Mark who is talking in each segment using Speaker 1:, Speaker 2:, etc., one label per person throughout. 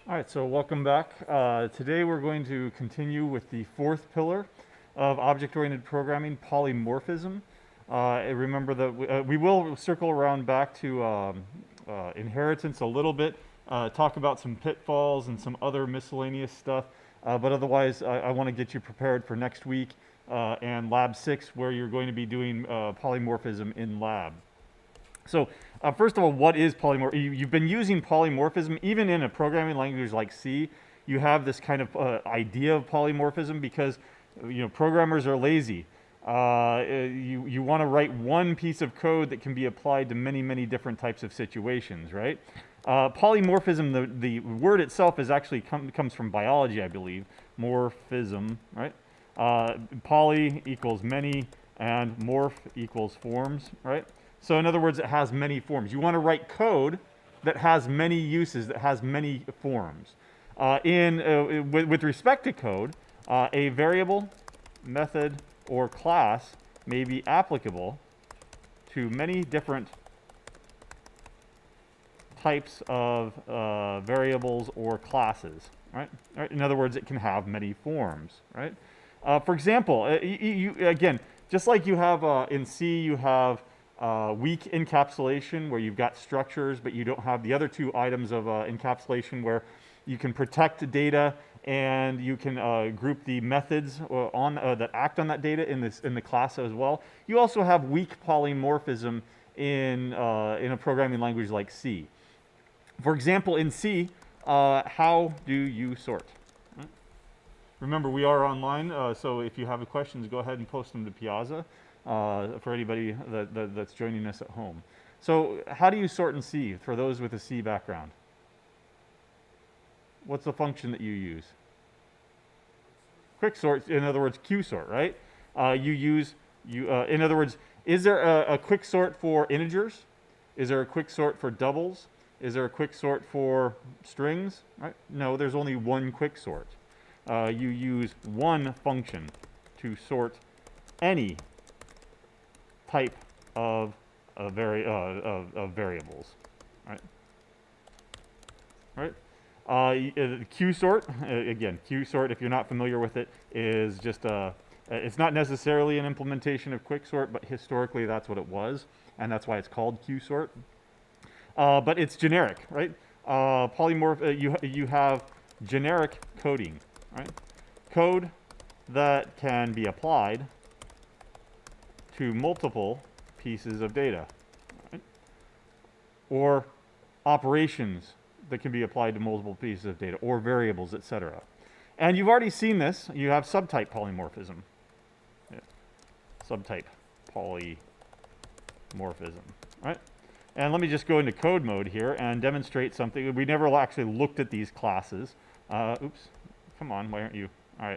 Speaker 1: All right, so welcome back. Today we're going to continue with the fourth pillar of object-oriented programming, polymorphism. Remember that we will circle around back to inheritance a little bit, talk about some pitfalls and some other miscellaneous stuff, but otherwise I want to get you prepared for next week and Lab 6, where you're going to be doing polymorphism in lab. So first of all, what is polymorphism? You've been using polymorphism even in a programming language like C. You have this kind of idea of polymorphism because programmers are lazy. You want to write one piece of code that can be applied to many different types of situations, right? Polymorphism, the word itself is actually comes from biology, I believe. Morphism, right? Poly equals many, and morph equals forms, right? So in other words, it has many forms. You want to write code that has many uses, that has many forms. With respect to code, a variable, method, or class may be applicable to many different types of variables or classes, right? In other words, it can have many forms, right? For example, again, just like you have in C, you have weak encapsulation, where you've got structures, but you don't have the other two items of encapsulation, where you can protect data and you can group the methods that act on that data in the class as well. You also have weak polymorphism in a programming language like C. For example, in C, how do you sort? Remember, we are online, so if you have questions, go ahead and post them to Piazza. For anybody that's joining us at home. So how do you sort in C for those with a C background? What's the function that you use? Quick sort, in other words, Q sort, right? In other words, is there a quick sort for integers? Is there a quick sort for doubles? Is there a quick sort for strings? Right? No, there's only one quick sort. You use one function to sort any type of variables, right? Right. Q sort, again, Q sort, if you're not familiar with it, is just it's not necessarily an implementation of quicksort, but historically that's what it was, and that's why it's called Q sort. But it's generic, right? You have generic coding, right? Code that can be applied to multiple pieces of data, right? Or operations that can be applied to multiple pieces of data, or variables, etc. And you've already seen this. You have subtype polymorphism. Yeah. Subtype polymorphism, right? And let me just go into code mode here and demonstrate something. We never actually looked at these classes. Oops, come on, why aren't you? All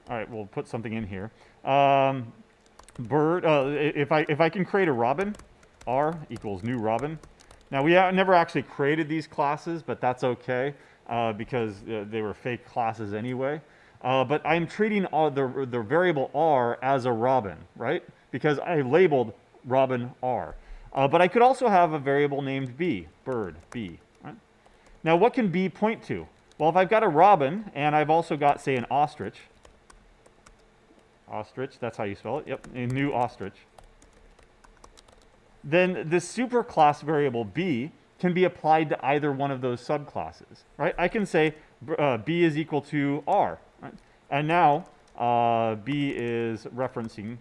Speaker 1: right, we'll put something in here. Bird, if I can create a robin, R equals new robin. Now we never actually created these classes, but that's okay because they were fake classes anyway. But I'm treating the variable R as a robin, right? Because I labeled robin R. But I could also have a variable named B, bird, B. Right? Now what can B point to? Well, if I've got a robin and I've also got, say, an ostrich, that's how you spell it, yep, a new ostrich, then this superclass variable B can be applied to either one of those subclasses, right? I can say B is equal to R, right? And now B is referencing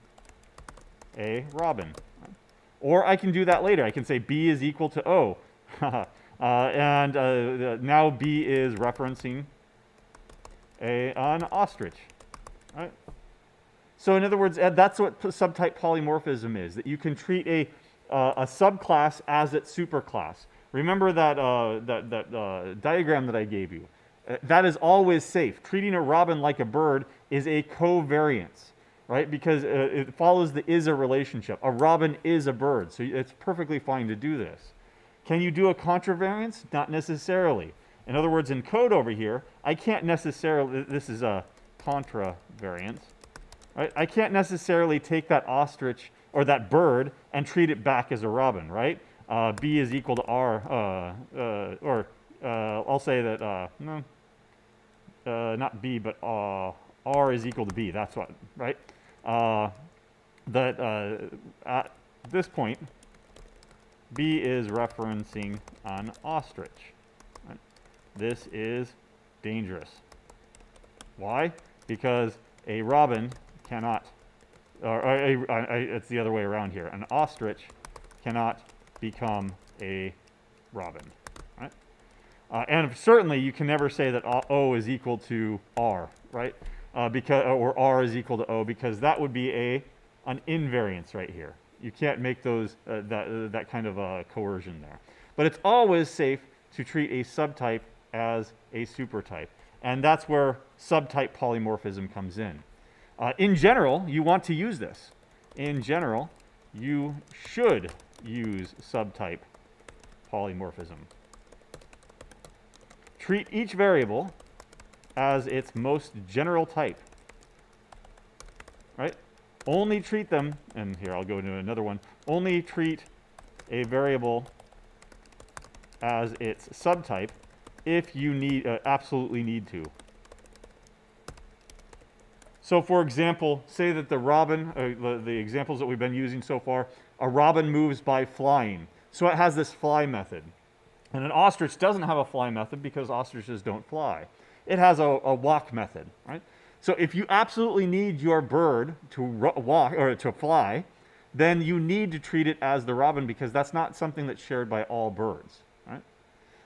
Speaker 1: a robin. Right? Or I can do that later. I can say B is equal to O. Now B is referencing an ostrich, right? So in other words, that's what subtype polymorphism is, that you can treat a subclass as its superclass. Remember that diagram that I gave you. That is always safe. Treating a robin like a bird is a covariance, right? Because it follows the is-a relationship. A robin is a bird, so it's perfectly fine to do this. Can you do a contravariance? Not necessarily. In other words, in code over here, I can't necessarily, this is a contravariance, right? I can't necessarily take that ostrich or that bird and treat it back as a robin, right? B is equal to R, I'll say that, no, not B, but R is equal to B. That's what, right? That at this point, B is referencing an ostrich. Right? This is dangerous. Why? Because a robin cannot, it's the other way around here. An ostrich cannot become a robin. Right? And certainly you can never say that O is equal to R, right? Or R is equal to O, because that would be an invariance right here. You can't make those that kind of coercion there. But it's always safe to treat a subtype as a supertype. And that's where subtype polymorphism comes in. In general, you want to use this. In general, you should use subtype polymorphism. Treat each variable as its most general type. Right? Only treat them, and here I'll go into another one, only treat a variable as its subtype if you absolutely need to. So for example, say that the robin, the examples that we've been using so far, a robin moves by flying. So it has this fly method. And an ostrich doesn't have a fly method because ostriches don't fly. It has a walk method, right? So if you absolutely need your bird to walk or to fly, then you need to treat it as the robin, because that's not something that's shared by all birds, right?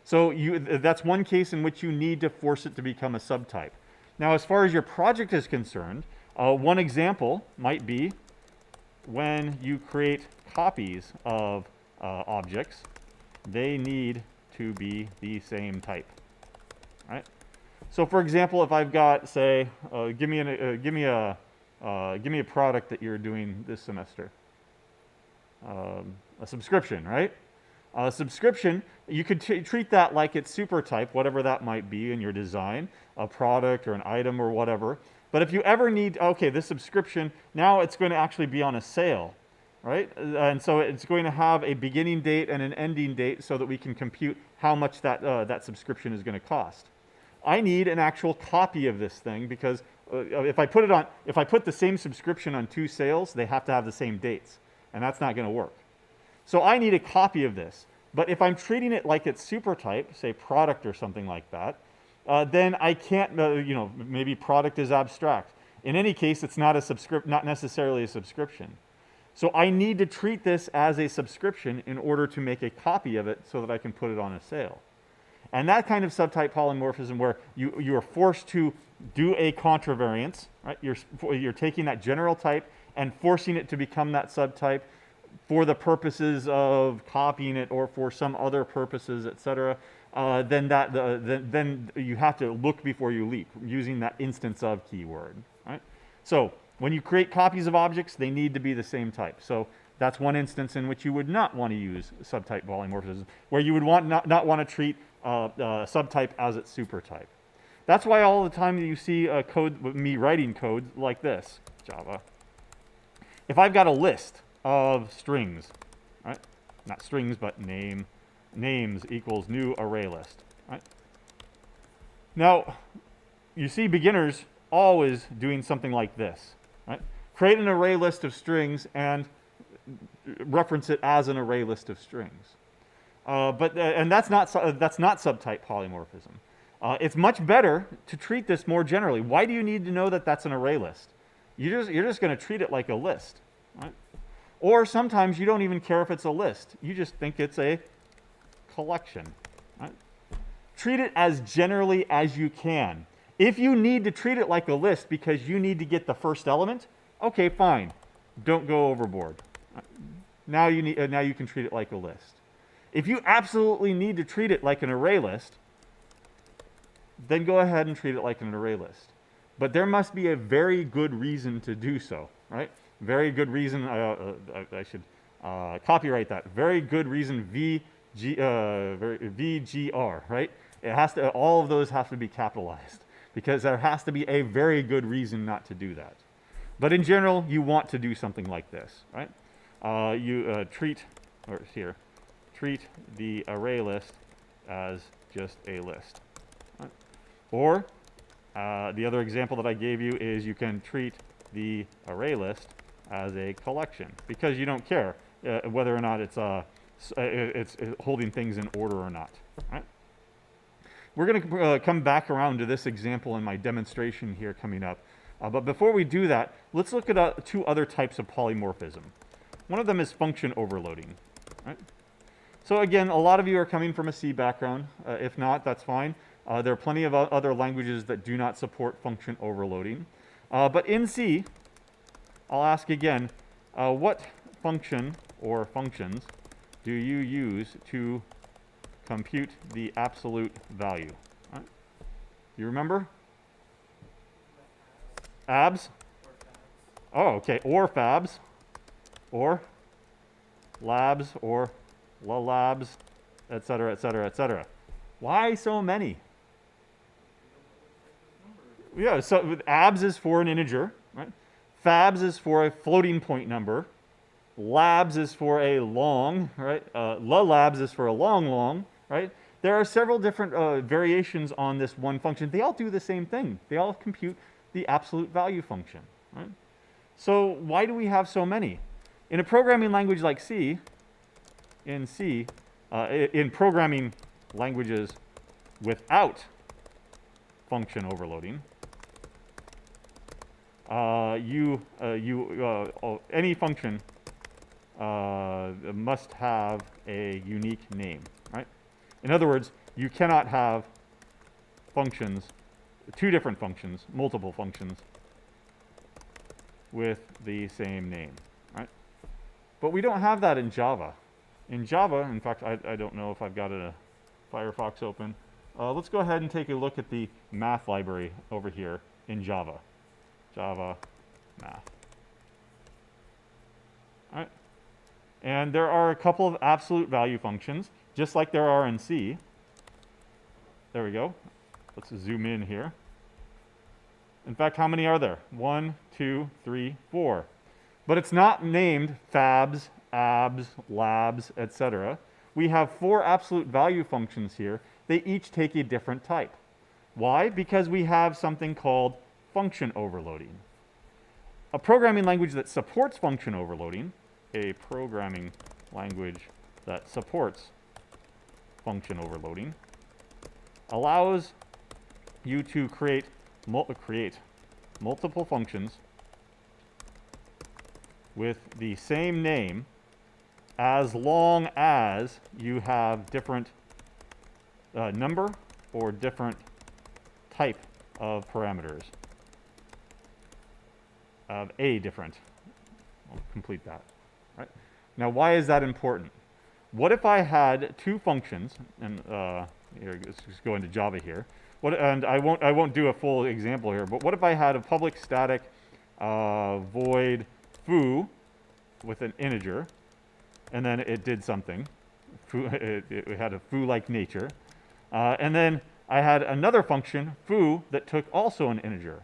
Speaker 1: So that's one case in which you need to force it to become a subtype. Now, as far as your project is concerned, one example might be when you create copies of objects, they need to be the same type, right? So, for example, if I've got, say, give me a product that you're doing this semester, a subscription, right? A subscription, you could treat that like it's supertype, whatever that might be in your design, a product or an item or whatever. But if you ever need, okay, this subscription, now it's going to actually be on a sale, right? And so it's going to have a beginning date and an ending date so that we can compute how much that subscription is going to cost. I need an actual copy of this thing, because if I put the same subscription on 2 sales, they have to have the same dates, and that's not going to work. So I need a copy of this. But if I'm treating it like it's supertype, say product or something like that, then I can't, maybe product is abstract. In any case, it's not necessarily a subscription. So I need to treat this as a subscription in order to make a copy of it so that I can put it on a sale. And that kind of subtype polymorphism, where you are forced to do a contravariance, right? You're taking that general type and forcing it to become that subtype for the purposes of copying it or for some other purposes, etc. Then you have to look before you leap, using that instance of keyword, right? So when you create copies of objects, they need to be the same type. So that's one instance in which you would not want to use subtype polymorphism, where you would not want to treat subtype as its supertype. That's why all the time you see me writing code like this, Java. If I've got a list of strings, right? Not strings, but names equals new array list, right? Now, you see beginners always doing something like this, right? Create an array list of strings and reference it as an array list of strings. And that's not subtype polymorphism. It's much better to treat this more generally. Why do you need to know that that's an array list? You're just going to treat it like a list, right? Or sometimes you don't even care if it's a list. You just think it's a collection, right? Treat it as generally as you can. If you need to treat it like a list because you need to get the first element, okay, fine. Don't go overboard. Now you can treat it like a list. If you absolutely need to treat it like an array list, then go ahead and treat it like an array list. But there must be a very good reason to do so, right? Very good reason, I should copyright that. Very good reason, VGR, right? It has to, all of those have to be capitalized, because there has to be a very good reason not to do that. But in general, you want to do something like this, right? Treat the array list as just a list. Right? Or the other example that I gave you is you can treat the array list as a collection because you don't care whether or not it's holding things in order or not. Right? We're going to come back around to this example in my demonstration here coming up. But before we do that, let's look at two other types of polymorphism. One of them is function overloading. Right? So again, a lot of you are coming from a C background. If not, that's fine. There are plenty of other languages that do not support function overloading. But in C, I'll ask again, what function or functions do you use to compute the absolute value? Right? Do you remember? Abs? Oh, okay. Or fabs, or labs, or labs, etc., etc., etc. Why so many? Yeah, so abs is for an integer, right? Fabs is for a floating point number. Labs is for a long, right? Labs is for a long, right? There are several different variations on this one function. They all do the same thing. They all compute the absolute value function, right? So why do we have so many? In a programming language like C, in programming languages without function overloading, any function must have a unique name, right? In other words, you cannot have functions, two different functions, multiple functions, with the same name, right? But we don't have that in Java. In Java, in fact, I don't know if I've got a Firefox open. Let's go ahead and take a look at the math library over here in Java. Java math. All right. And there are a couple of absolute value functions, just like there are in C. There we go. Let's zoom in here. In fact, how many are there? 1, 2, 3, 4. But it's not named fabs, abs, labs, etc. We have 4 absolute value functions here. They each take a different type. Why? Because we have something called function overloading. A programming language that supports function overloading, a programming language that supports function overloading, allows you to create multiple functions with the same name as long as you have different number or different type of parameters. Of a different. I'll complete that. Right? Now, why is that important? What if I had two functions, and here, let's just go into Java here. And I won't do a full example here, but what if I had a public static void foo with an integer, and then it did something. It had a foo-like nature. And then I had another function, foo, that took also an integer.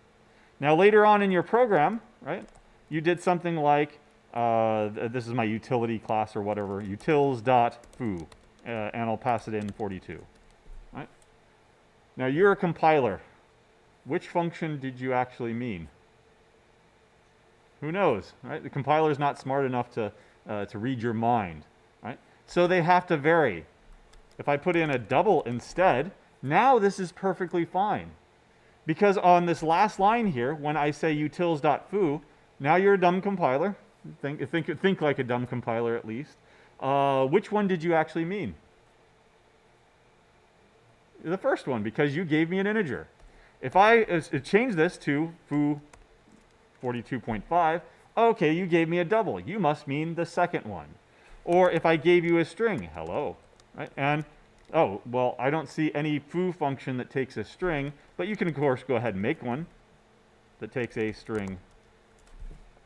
Speaker 1: Now later on in your program, right, you did something like, this is my utility class or whatever, utils.foo, and I'll pass it in 42. Right? Now you're a compiler. Which function did you actually mean? Who knows, right? The compiler's not smart enough to read your mind, right? So they have to vary. If I put in a double instead, now this is perfectly fine. Because on this last line here, when I say utils.foo, now you're a dumb compiler. Think like a dumb compiler at least. Which one did you actually mean? The first one, because you gave me an integer. If I change this to foo 42.5, okay, you gave me a double. You must mean the second one. Or if I gave you a string, hello, right? And oh, well, I don't see any foo function that takes a string, but you can, of course, go ahead and make one that takes a string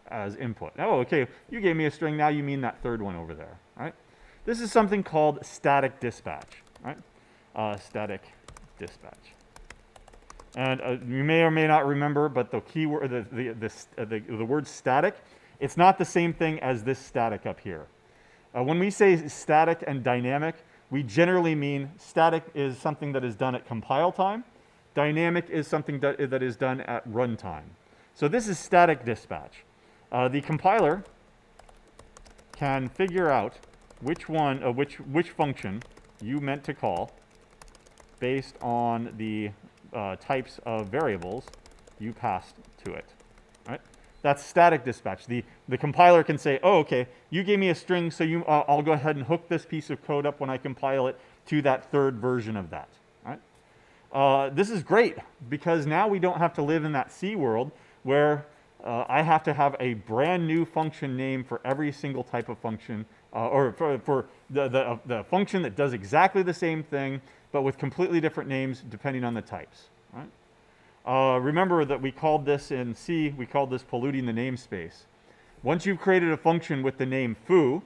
Speaker 1: as input. Oh, okay, you gave me a string, now you mean that third one over there, right? This is something called static dispatch, right? Static dispatch. And you may or may not remember, but the keyword, the word static, it's not the same thing as this static up here. When we say static and dynamic, we generally mean static is something that is done at compile time. Dynamic is something that is done at runtime. So this is static dispatch. The compiler can figure out which function you meant to call based on the types of variables you passed to it. Right? That's static dispatch. The compiler can say, oh, okay, you gave me a string, so I'll go ahead and hook this piece of code up when I compile it to that third version of that. Right? This is great because now we don't have to live in that C world where I have to have a brand new function name for every single type of function, or for the function that does exactly the same thing, but with completely different names depending on the types. Right? Remember that we called this in C, we called this polluting the namespace. Once you've created a function with the name foo,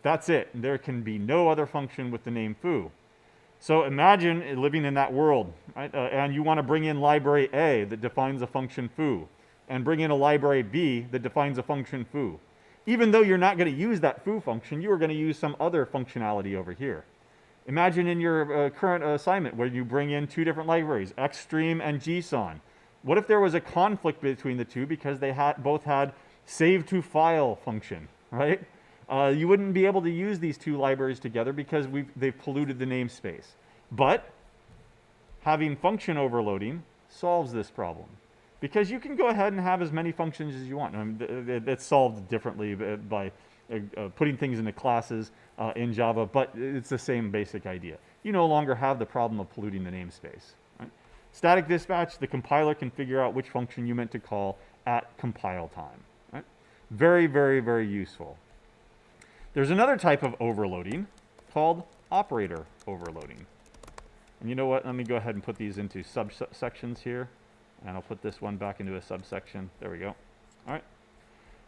Speaker 1: that's it. There can be no other function with the name foo. So imagine living in that world, right? And you want to bring in library A that defines a function foo, and bring in a library B that defines a function foo. Even though you're not going to use that foo function, you are going to use some other functionality over here. Imagine in your current assignment where you bring in two different libraries, xstream and gson. What if there was a conflict between the two because they both had save to file function, right? You wouldn't be able to use these two libraries together because they've polluted the namespace. But having function overloading solves this problem. Because you can go ahead and have as many functions as you want. I mean, it's solved differently by putting things into classes in Java, but it's the same basic idea. You no longer have the problem of polluting the namespace. Right? Static dispatch, the compiler can figure out which function you meant to call at compile time. Right? Very, very, very useful. There's another type of overloading called operator overloading. And you know what? Let me go ahead and put these into subsections here. And I'll put this one back into a subsection. There we go. All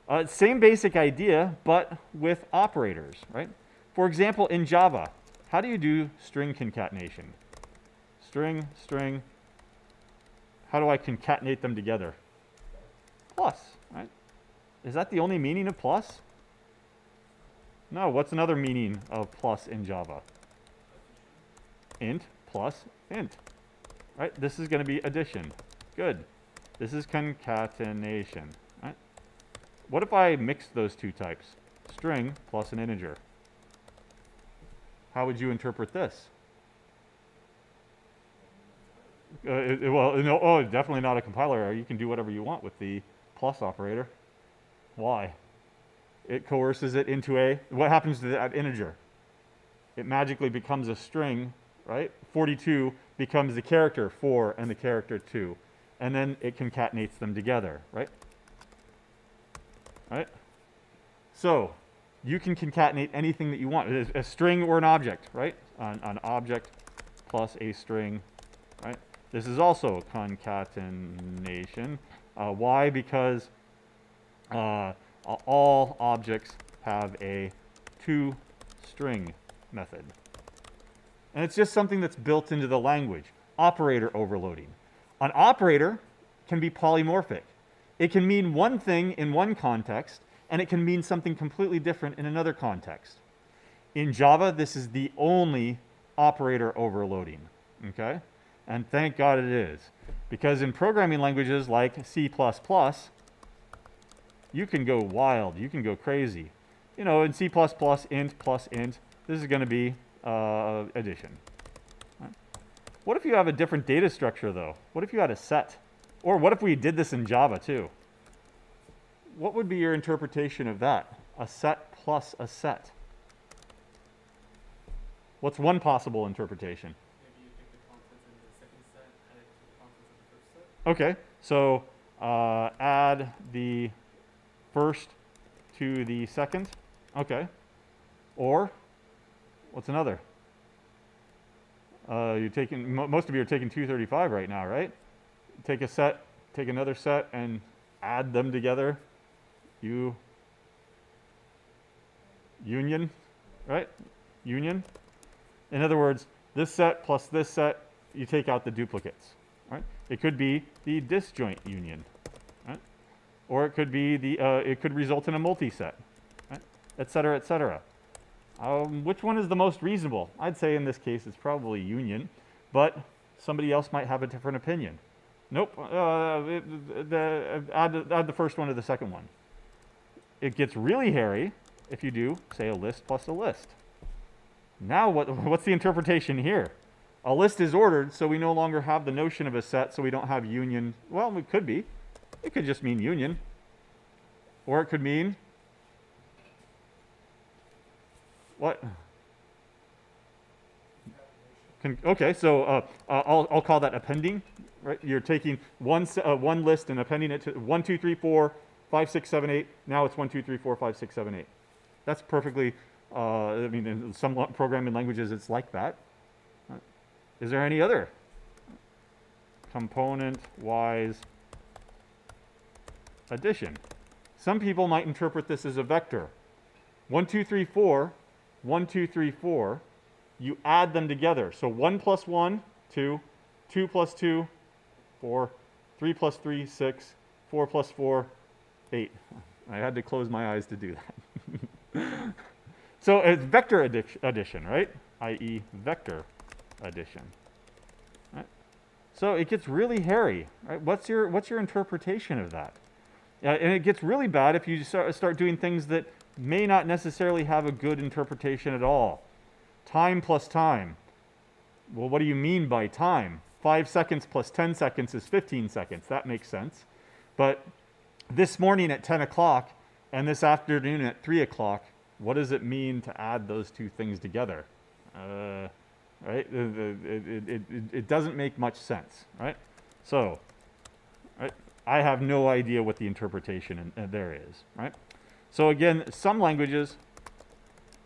Speaker 1: right. Same basic idea, but with operators, right? For example, in Java, how do you do string concatenation? String, string. How do I concatenate them together? Plus, right? Is that the only meaning of plus? No, what's another meaning of plus in Java? Int plus int, right? This is going to be addition. Good. This is concatenation. Right? What if I mix those two types? String plus an integer. How would you interpret this? Well, no, definitely not a compiler. You can do whatever you want with the plus operator. Why? It coerces it into a... What happens to that integer? It magically becomes a string, right? 42 becomes the character 4 and the character 2. And then it concatenates them together, right? Right? So you can concatenate anything that you want, a string or an object, right? An object plus a string, right? This is also concatenation. Why? Because all objects have a toString method. And it's just something that's built into the language. Operator overloading. An operator can be polymorphic. It can mean one thing in one context, and it can mean something completely different in another context. In Java, this is the only operator overloading, okay? And thank God it is. Because in programming languages like C++, you can go wild, you can go crazy. You know, in C++, int plus int, this is going to be addition. What if you have a different data structure, though? What if you had a set? Or what if we did this in Java, too? What would be your interpretation of that? A set plus a set. What's one possible interpretation?
Speaker 2: Maybe you take the contents in the second set, add it to the contents of the first set.
Speaker 1: Okay, so add the first to the second. Okay. Or, what's another? You're taking, most of you are taking 235 right now, right? Take a set, take another set, and add them together. Union, right? Union. In other words, this set plus this set, you take out the duplicates, right? It could be the disjoint union, right? Or it could be the, it could result in a multi-set, right? Et cetera, et cetera. Which one is the most reasonable? I'd say in this case it's probably union, but somebody else might have a different opinion. Nope. Add the first one to the second one. It gets really hairy if you do, say, a list plus a list. Now what's the interpretation here? A list is ordered, so we no longer have the notion of a set, so we don't have union. Well, it could be. It could just mean union. Or it could mean what? Okay, so I'll call that appending. Right? You're taking one list and appending it to 1, 2, 3, 4, 5, 6, 7, 8. Now it's 1, 2, 3, 4, 5, 6, 7, 8. That's perfectly. I mean, in some programming languages, it's like that. Is there any other component-wise addition? Some people might interpret this as a vector. 1, 2, 3, 4, 1, 2, 3, 4. You add them together. So 1 plus 1, 2, 2 plus 2, 4, 3 plus 3, 6, 4 plus 4, 8. I had to close my eyes to do that. So it's vector addition, right? I.e. vector addition. Right? So it gets really hairy, right? What's your interpretation of that? And it gets really bad if you start doing things that may not necessarily have a good interpretation at all. Time plus time. Well, what do you mean by time? 5 seconds plus 10 seconds is 15 seconds. That makes sense. But this morning at 10 o'clock and this afternoon at 3 o'clock, what does it mean to add those two things together? Right? It doesn't make much sense, right? So, right, I have no idea what the interpretation there is, right? So again, some languages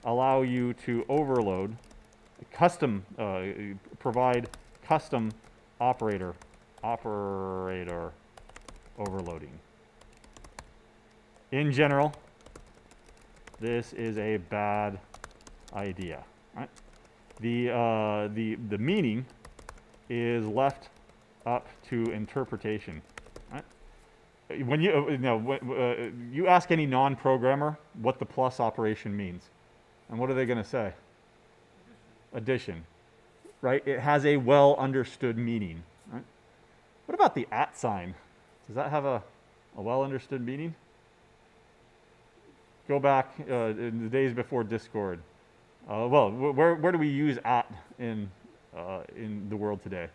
Speaker 1: allow you to overload, provide custom operator overloading. In general, this is a bad idea, right? The meaning is left up to interpretation, right? When you ask any non-programmer what the plus operation means, and what are they going to say? Addition, right? It has a well understood meaning, right? What about the @ sign? Does that have a well understood meaning? Go back in the days before Discord. Where do we use @ in the world today?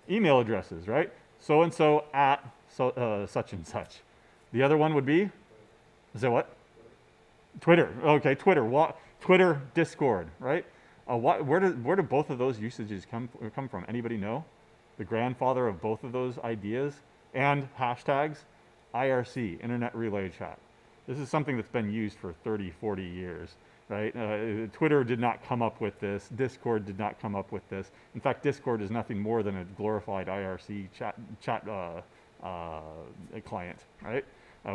Speaker 1: Email addresses, right? So and so at such and such. The other one would be, is that what? Twitter. Okay, Twitter. Twitter, Discord, right? Where do both of those usages come from? Anybody know? The grandfather of both of those ideas and hashtags, IRC, Internet Relay Chat. This is something that's been used for 30, 40 years, right? Twitter did not come up with this. Discord did not come up with this. In fact, Discord is nothing more than a glorified IRC chat client, right?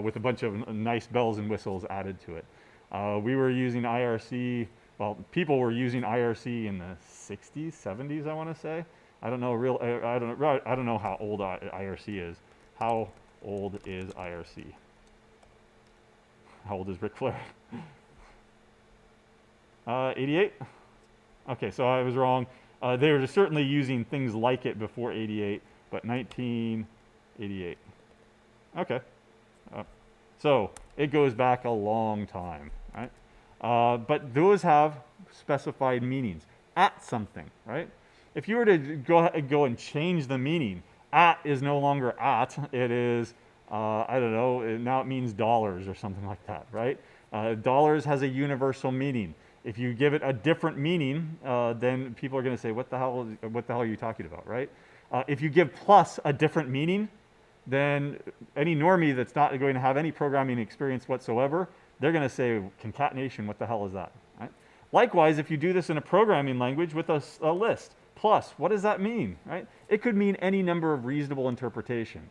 Speaker 1: With a bunch of nice bells and whistles added to it. We were using IRC. Well, people were using IRC in the 60s, 70s, I want to say. I don't know I don't know how old IRC is. How old is IRC? How old is Ric Flair? 88? Okay, so I was wrong. They were certainly using things like it before 88, but 1988. Okay. So it goes back a long time, right? But those have specified meanings. At something, right? If you were to go and change the meaning, at is no longer at. It is, I don't know, now it means dollars or something like that, right? Dollars has a universal meaning. If you give it a different meaning, then people are going to say, what the hell are you talking about, right? If you give plus a different meaning, then any normie that's not going to have any programming experience whatsoever, they're going to say, concatenation, what the hell is that, right? Likewise, if you do this in a programming language with a list, plus, what does that mean, right? It could mean any number of reasonable interpretations.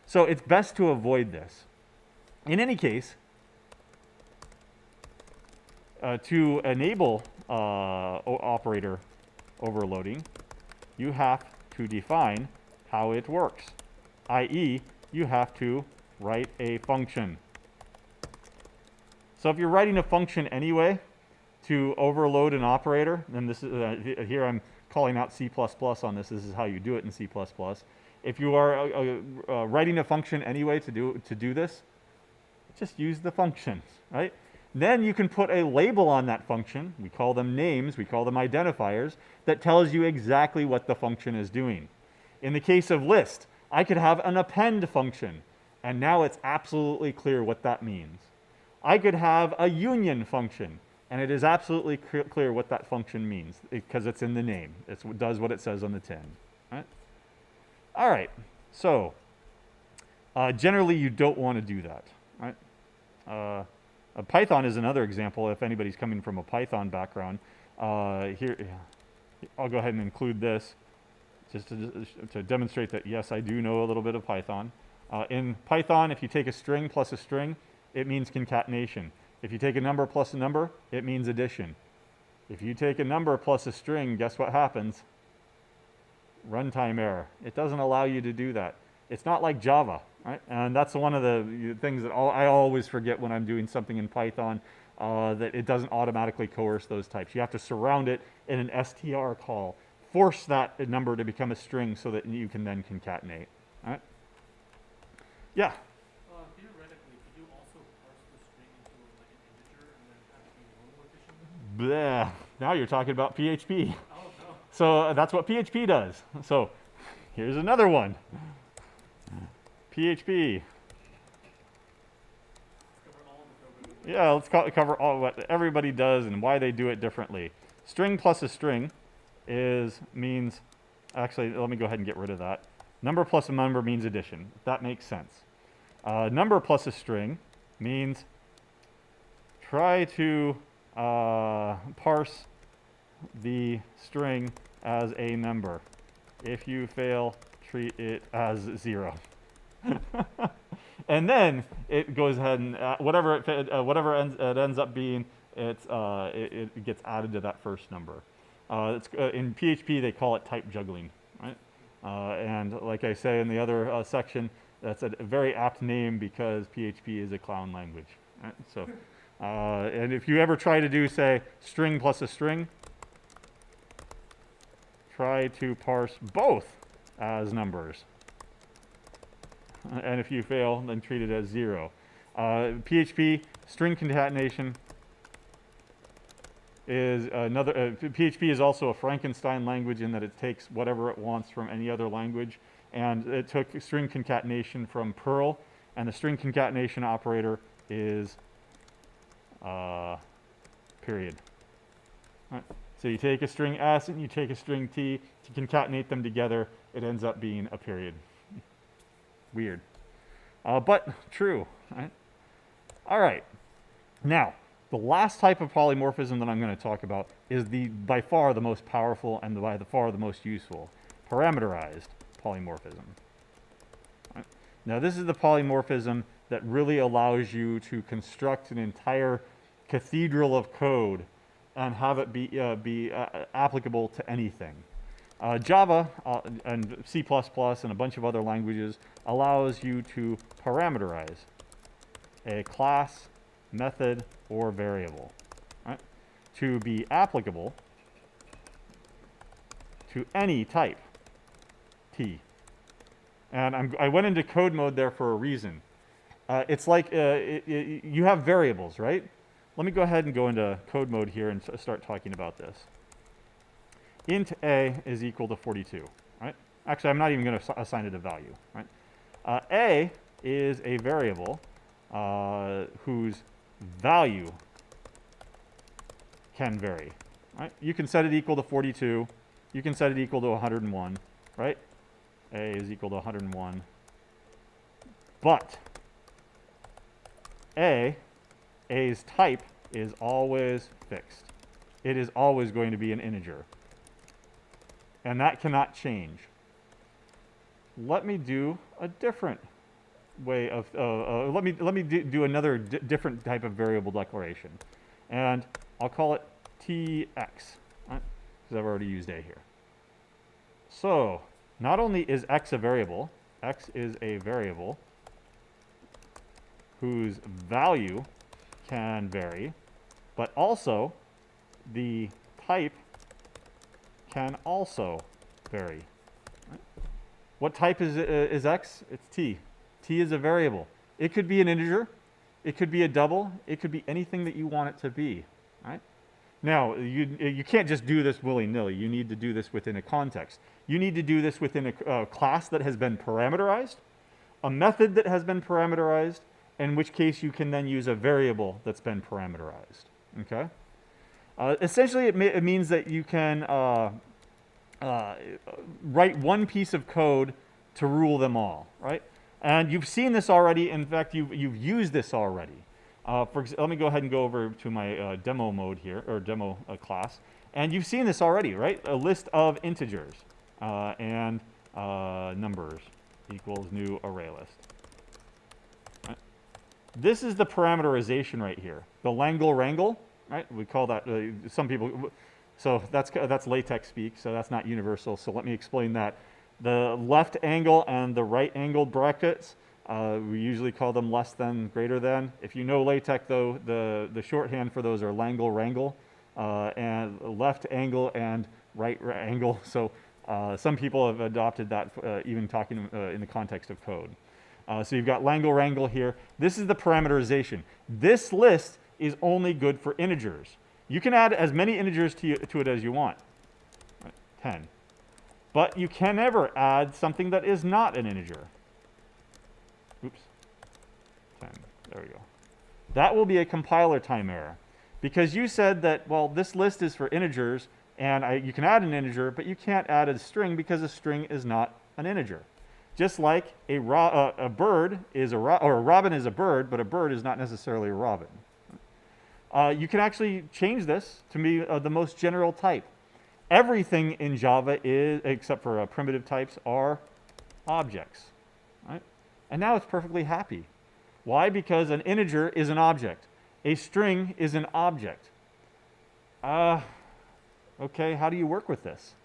Speaker 1: So it's best to avoid this. In any case, to enable operator overloading, you have to define how it works, i.e., you have to write a function. So if you're writing a function anyway, to overload an operator, and this is here I'm calling out C++ on this. This is how you do it in C++. If you are writing a function anyway to do this, just use the functions, right? Then you can put a label on that function. We call them names, we call them identifiers, that tells you exactly what the function is doing. In the case of list, I could have an append function, and now it's absolutely clear what that means. I could have a union function, and it is absolutely clear what that function means because it's in the name. It does what it says on the tin. Right? All right, so generally you don't want to do that. Right? Python is another example if anybody's coming from a Python background. Here, I'll go ahead and include this just to demonstrate that, yes, I do know a little bit of Python. In Python, if you take a string plus a string, it means concatenation. If you take a number plus a number, it means addition. If you take a number plus a string, guess what happens? Runtime error. It doesn't allow you to do that. It's not like Java, right? And that's one of the things that I always forget when I'm doing something in Python, that it doesn't automatically coerce those types. You have to surround it in an str call, force that number to become a string so that you can then concatenate. All right? Yeah.
Speaker 2: Theoretically, could you also parse the string into like an integer and then have the normal addition?
Speaker 1: Bleh. Now you're talking about PHP.
Speaker 2: Oh no.
Speaker 1: So that's what PHP does. So here's another one. PHP.
Speaker 2: Let's cover all the programming.
Speaker 1: Yeah, let's cover all what everybody does and why they do it differently. String plus a string means, actually, let me go ahead and get rid of that. Number plus a number means addition. That makes sense. Number plus a string means try to parse the string as a number. If you fail, treat it as 0. And then it goes ahead and whatever it ends up being, it gets added to that first number. In PHP, they call it type juggling, right? And like I say in the other section, that's a very apt name because PHP is a clown language. Right? So, and if you ever try to do, say, string plus a string, try to parse both as numbers. And if you fail, then treat it as 0. PHP, string concatenation, is another. PHP is also a Frankenstein language in that it takes whatever it wants from any other language. And it took string concatenation from Perl, and the string concatenation operator is period. Right. So you take a string S and you take a string T, to concatenate them together, it ends up being a period. Weird. But true. Right? All right. Now, the last type of polymorphism that I'm going to talk about is by far the most powerful and by far the most useful, parameterized polymorphism. Right? Now, this is the polymorphism that really allows you to construct an entire cathedral of code and have it be applicable to anything. Java and C++ and a bunch of other languages allows you to parameterize a class, method, or variable, right, to be applicable to any type, T. And I went into code mode there for a reason. It's like you have variables, right? Let me go ahead and go into code mode here and start talking about this. Int a is equal to 42, right? Actually, I'm not even going to assign it a value, right? A is a variable whose value can vary, right? You can set it equal to 42. You can set it equal to 101, right? A is equal to 101. But A's type is always fixed. It is always going to be an integer. And that cannot change. Let me do a different way of, let me do another different type of variable declaration. And I'll call it tx, right? Because I've already used a here. So not only is x a variable, x is a variable whose value can vary, but also the type can also vary. Right? What type is x? It's t. T is a variable. It could be an integer. It could be a double. It could be anything that you want it to be. Right? Now, you can't just do this willy-nilly. You need to do this within a context. You need to do this within a class that has been parameterized, a method that has been parameterized, in which case you can then use a variable that's been parameterized. Okay? Essentially, it means that you can write one piece of code to rule them all, right? And you've seen this already. In fact, you've used this already. Let me go ahead and go over to my demo mode here, or demo class. And you've seen this already, right? A list of integers and numbers equals new array list. Right? This is the parameterization right here. The Langle-Wrangle, right? We call that, some people, so that's LaTeX speak, so that's not universal. So let me explain that. The left angle and the right angled brackets, we usually call them less than, greater than. If you know LaTeX, though, the shorthand for those are Langle-Wrangle, and left angle and right angle. So some people have adopted that, even talking in the context of code. So you've got Langle-Wrangle here. This is the parameterization. This list is only good for integers. You can add as many integers to it as you want, right? 10. But you can never add something that is not an integer. Oops, 10, there we go. That will be a compiler time error because you said that, well, this list is for integers and you can add an integer, but you can't add a string because a string is not an integer. Just like a bird is or a robin is a bird, but a bird is not necessarily a robin. You can actually change this to be the most general type. Everything in Java is, except for primitive types, are objects. Right? And now it's perfectly happy. Why? Because an integer is an object. A string is an object. Okay, how do you work with this?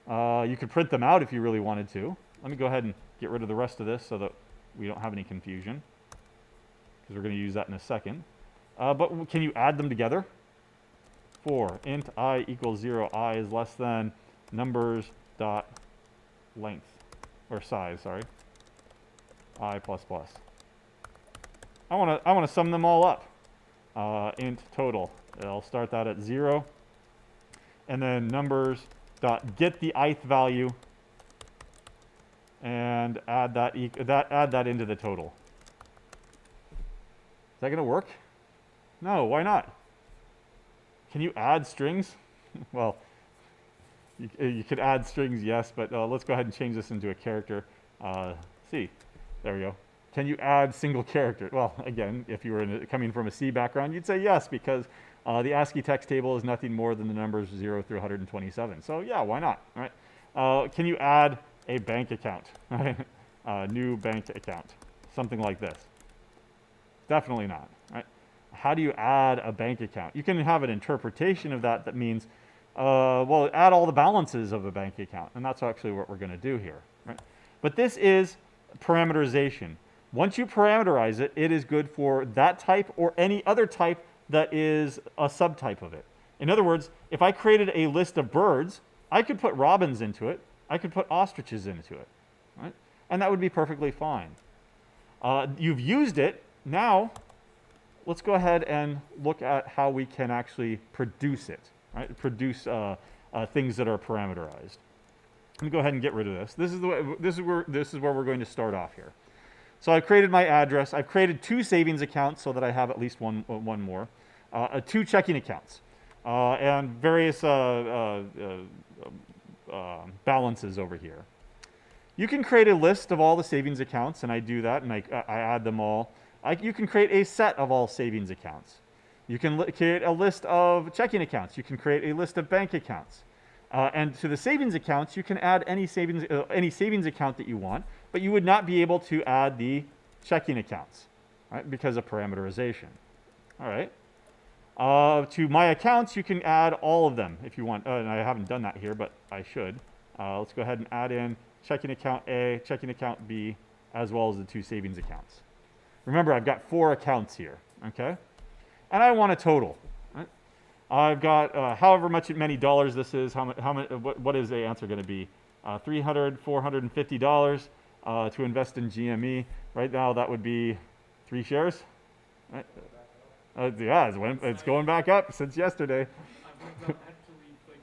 Speaker 1: You could print them out if you really wanted to. Let me go ahead and get rid of the rest of this so that we don't have any confusion, because we're going to use that in a second. But can you add them together? For int I equals 0, I is less than numbers dot length, or size, sorry, I plus plus. I want to sum them all up. Int total. I'll start that at 0, and then numbers dot get the ith value, and add that into the total. Is that going to work? No, why not? Can you add strings? Well, you could add strings, yes, but let's go ahead and change this into a character. C. There we go. Can you add single character? Well, again, if you were coming from a C background, you'd say yes, because the ASCII text table is nothing more than the numbers 0 through 127. So yeah, why not? Right? Can you add a bank account? New bank account. Something like this. Definitely not. Right? How do you add a bank account? You can have an interpretation of that means, well, add all the balances of a bank account. And that's actually what we're going to do here. Right? But this is parameterization. Once you parameterize it, it is good for that type or any other type that is a subtype of it. In other words, if I created a list of birds, I could put robins into it. I could put ostriches into it. Right? And that would be perfectly fine. You've used it. Now, let's go ahead and look at how we can actually produce it, right? Produce things that are parameterized. Let me go ahead and get rid of this. This is where we're going to start off here. So I've created my address. I've created 2 savings accounts so that I have at least one more, 2 checking accounts, and various balances over here. You can create a list of all the savings accounts, and I do that, and I add them all. You can create a set of all savings accounts. You can create a list of checking accounts. You can create a list of bank accounts. And to the savings accounts, you can add any savings account that you want, but you would not be able to add the checking accounts, right? Because of parameterization. All right. To my accounts, you can add all of them if you want. And I haven't done that here, but I should. Let's go ahead and add in checking account A, checking account B, as well as the 2 savings accounts. Remember, I've got 4 accounts here, okay? And I want a total. Right? I've got however many dollars this is. What is the answer going to be? $450 to invest in GME. Right now, that would be 3 shares. Right? Yeah, it's going back up since yesterday.
Speaker 2: I'm actually like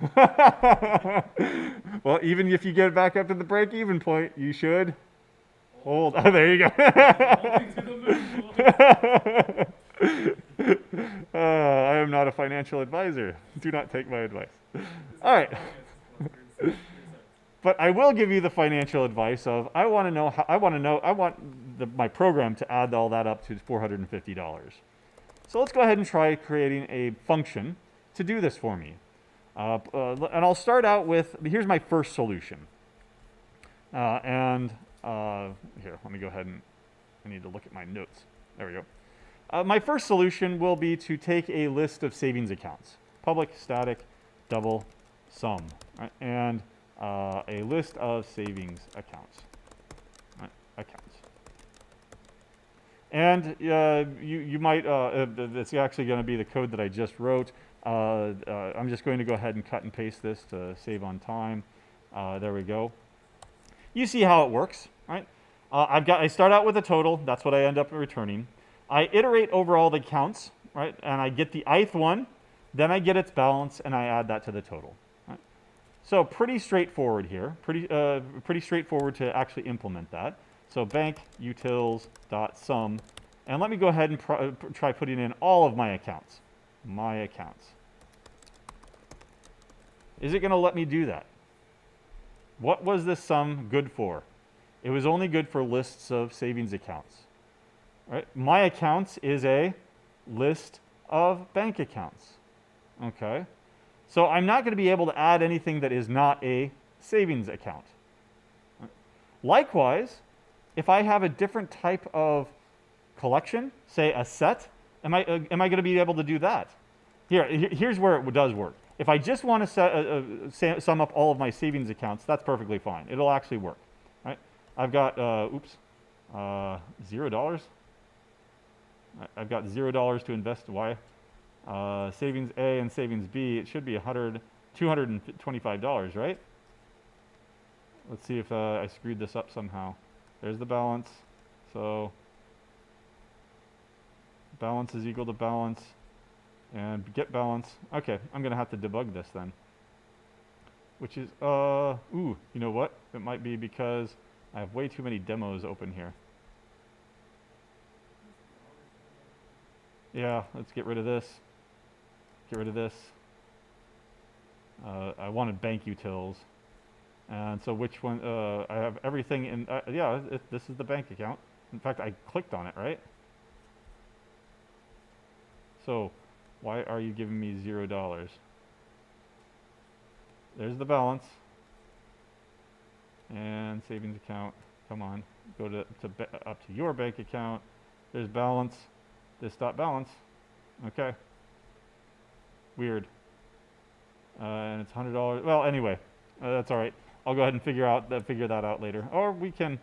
Speaker 2: at this point.
Speaker 1: Well, even if you get back up to the break-even point, you should hold. Oh, there you go.
Speaker 2: Holding to the moon.
Speaker 1: I am not a financial advisor. Do not take my advice. All right. But I will give you the financial advice of I want to know my program to add all that up to $450. So let's go ahead and try creating a function to do this for me. And I'll start out with, here's my first solution. Here, let me go ahead and, I need to look at my notes. There we go. My first solution will be to take a list of savings accounts, public, static, double, sum, right? And a list of savings accounts. Right? Accounts. And you might, it's actually going to be the code that I just wrote. I'm just going to go ahead and cut and paste this to save on time. There we go. You see how it works, right? I start out with a total. That's what I end up returning. I iterate over all the accounts, right? And I get the ith one. Then I get its balance, and I add that to the total. Right? So pretty straightforward here. Pretty straightforward to actually implement that. So bank utils.sum. And let me go ahead and try putting in all of my accounts. My accounts. Is it going to let me do that? What was this sum good for? It was only good for lists of savings accounts. Right? My accounts is a list of bank accounts. Okay? So I'm not going to be able to add anything that is not a savings account. Likewise, if I have a different type of collection, say a set, am I going to be able to do that? Here's where it does work. If I just want to sum up all of my savings accounts, that's perfectly fine. It'll actually work. Right? I've got $0. I've got $0 to invest. Why? Savings A and savings B. It should be $225, right? Let's see if I screwed this up somehow. There's the balance. So balance is equal to balance. And get balance. Okay, I'm going to have to debug this then. Which is, you know what? It might be because I have way too many demos open here. Yeah, let's get rid of this. Get rid of this. I wanted bank utils. And so which one? I have everything in, this is the bank account. In fact, I clicked on it, right? So why are you giving me $0? There's the balance. And savings account. Come on. Go up to your bank account. There's balance. This dot balance. Okay. Weird. And it's $100. Well, anyway, that's all right. I'll go ahead and figure that out later. Or we could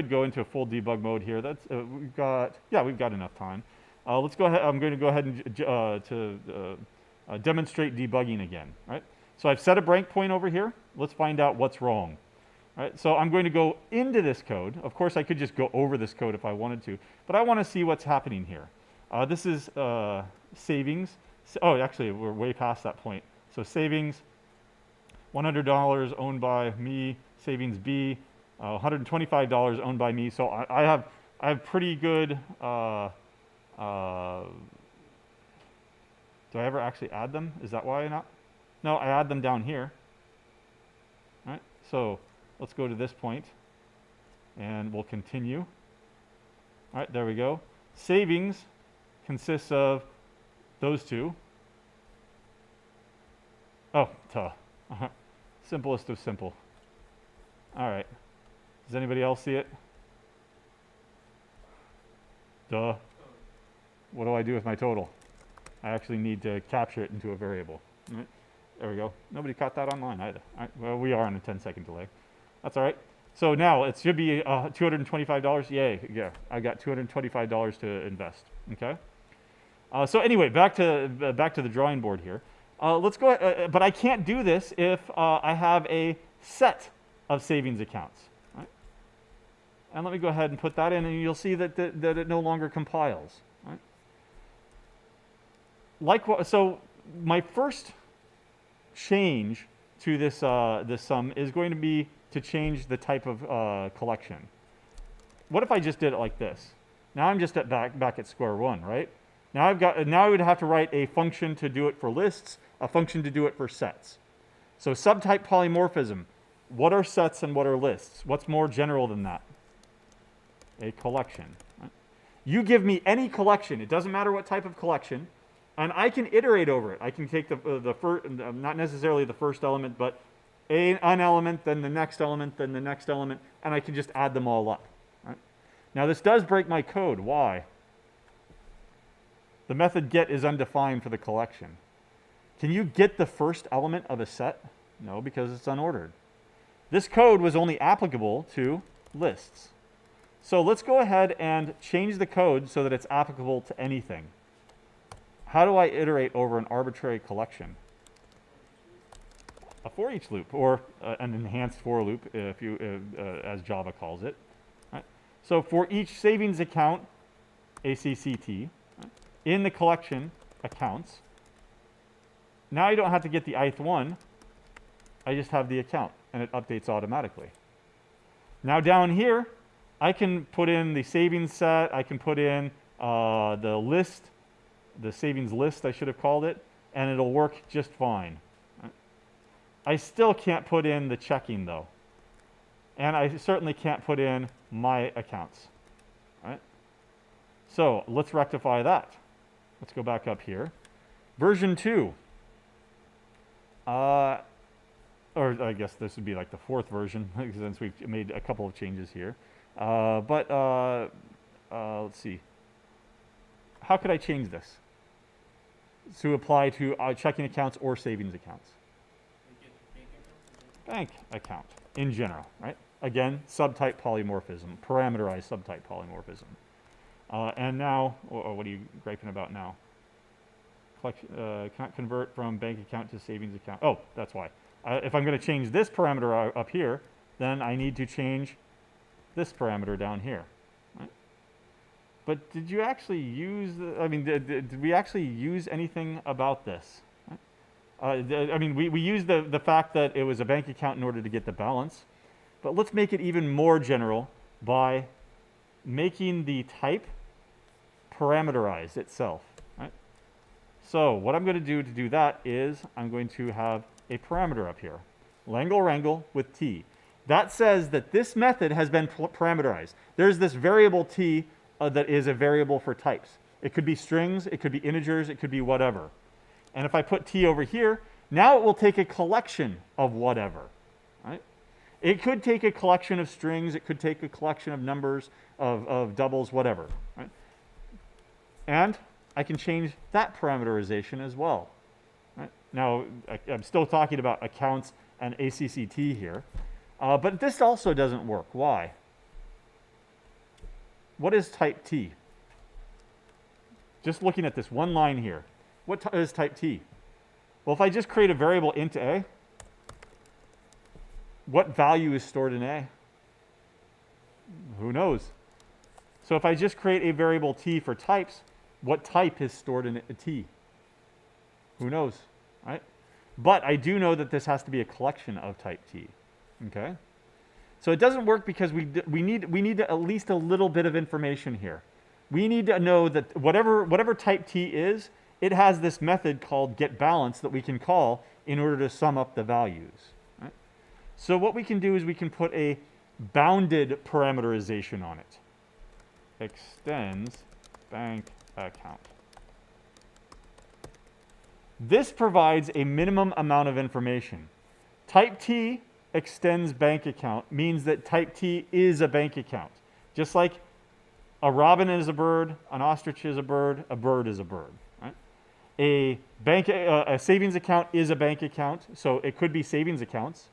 Speaker 1: go into a full debug mode here. That's we've got enough time. Let's go ahead. I'm going to go ahead and demonstrate debugging again. Right. So I've set a breakpoint over here. Let's find out what's wrong. Right. So I'm going to go into this code. Of course, I could just go over this code if I wanted to, but I want to see what's happening here. This is savings. Oh, actually, we're way past that point. So savings, $100 owned by me. Savings B, $125 owned by me. So I have pretty good. Do I ever actually add them? Is that why not? No, I add them down here. All right. So let's go to this point, and we'll continue. All right, there we go. Savings consists of those two. Oh, duh. Simplest of simple. All right. Does anybody else see it? Duh. What do I do with my total? I actually need to capture it into a variable. All right. There we go. Nobody caught that online either. All right. Well, we are on a 10-second delay. That's all right. So now it should be $225. Yay. Yeah, I got $225 to invest. Okay. So anyway, back to the drawing board here. Let's go. But I can't do this if I have a set of savings accounts. Right? And let me go ahead and put that in, and you'll see that it no longer compiles. Right? So my first change to this this sum is going to be to change the type of collection. What if I just did it like this? Now I'm just back at square one, right? Now I would have to write a function to do it for lists, a function to do it for sets. So subtype polymorphism. What are sets and what are lists? What's more general than that? A collection. Right? You give me any collection. It doesn't matter what type of collection. And I can iterate over it. I can take the first, not necessarily the first element, but an element, then the next element, then the next element, and I can just add them all up. Right? Now this does break my code. Why? The method get is undefined for the collection. Can you get the first element of a set? No, because it's unordered. This code was only applicable to lists. So let's go ahead and change the code so that it's applicable to anything. How do I iterate over an arbitrary collection? A for each loop, or an enhanced for loop, if you, as Java calls it. Right? So for each savings account, ACCT, right, in the collection accounts, now I don't have to get the ith one. I just have the account, and it updates automatically. Now down here, I can put in the savings set. I can put in the list, the savings list, I should have called it, and it'll work just fine. I still can't put in the checking, though. And I certainly can't put in my accounts. Right? So let's rectify that. Let's go back up here. Version 2. Or I guess this would be like the 4th version, since we've made a couple of changes here. Let's see. How could I change this to apply to checking accounts or savings accounts? Bank account in general, right? Again, subtype polymorphism, parameterized subtype polymorphism. And now, what are you griping about now? Can't convert from bank account to savings account. Oh, that's why. If I'm going to change this parameter up here, then I need to change this parameter down here. Right? But did you actually use, did we actually use anything about this? Right? We used the fact that it was a bank account in order to get the balance. But let's make it even more general by making the type parameterized itself. Right? So what I'm going to do that is I'm going to have a parameter up here, Langle with t. That says that this method has been parameterized. There's this variable t that is a variable for types. It could be strings, it could be integers, it could be whatever. And if I put t over here, now it will take a collection of whatever. Right? It could take a collection of strings, it could take a collection of numbers, of doubles, whatever. Right? And I can change that parameterization as well. Right? Now, I'm still talking about accounts and ACCT here. But this also doesn't work. Why? What is type T? Just looking at this one line here. What is type T? Well, if I just create a variable int a, what value is stored in a? Who knows? So if I just create a variable t for types, what type is stored in a t? Who knows, right? But I do know that this has to be a collection of type t. Okay? So it doesn't work because we need at least a little bit of information here. We need to know that whatever type t is, it has this method called getBalance that we can call in order to sum up the values. Right? So what we can do is we can put a bounded parameterization on it. Extends bank account. This provides a minimum amount of information. Type T extends bank account means that type T is a bank account. Just like a robin is a bird, an ostrich is a bird is a bird. Right? A savings account is a bank account, so it could be savings accounts.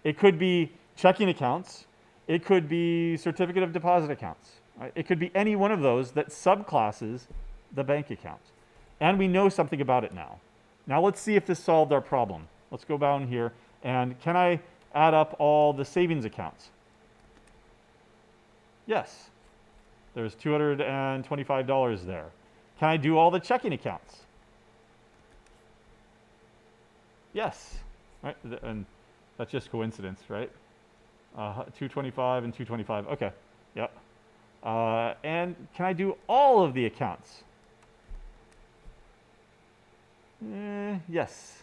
Speaker 1: It could be checking accounts. It could be certificate of deposit accounts. Right? It could be any one of those that subclasses the bank account. And we know something about it now. Now let's see if this solved our problem. Let's go down here, and can I add up all the savings accounts? Yes. There's $225 there. Can I do all the checking accounts? Yes. Right? And that's just coincidence, right? 225 and 225. Okay. Yep. And can I do all of the accounts? Yes.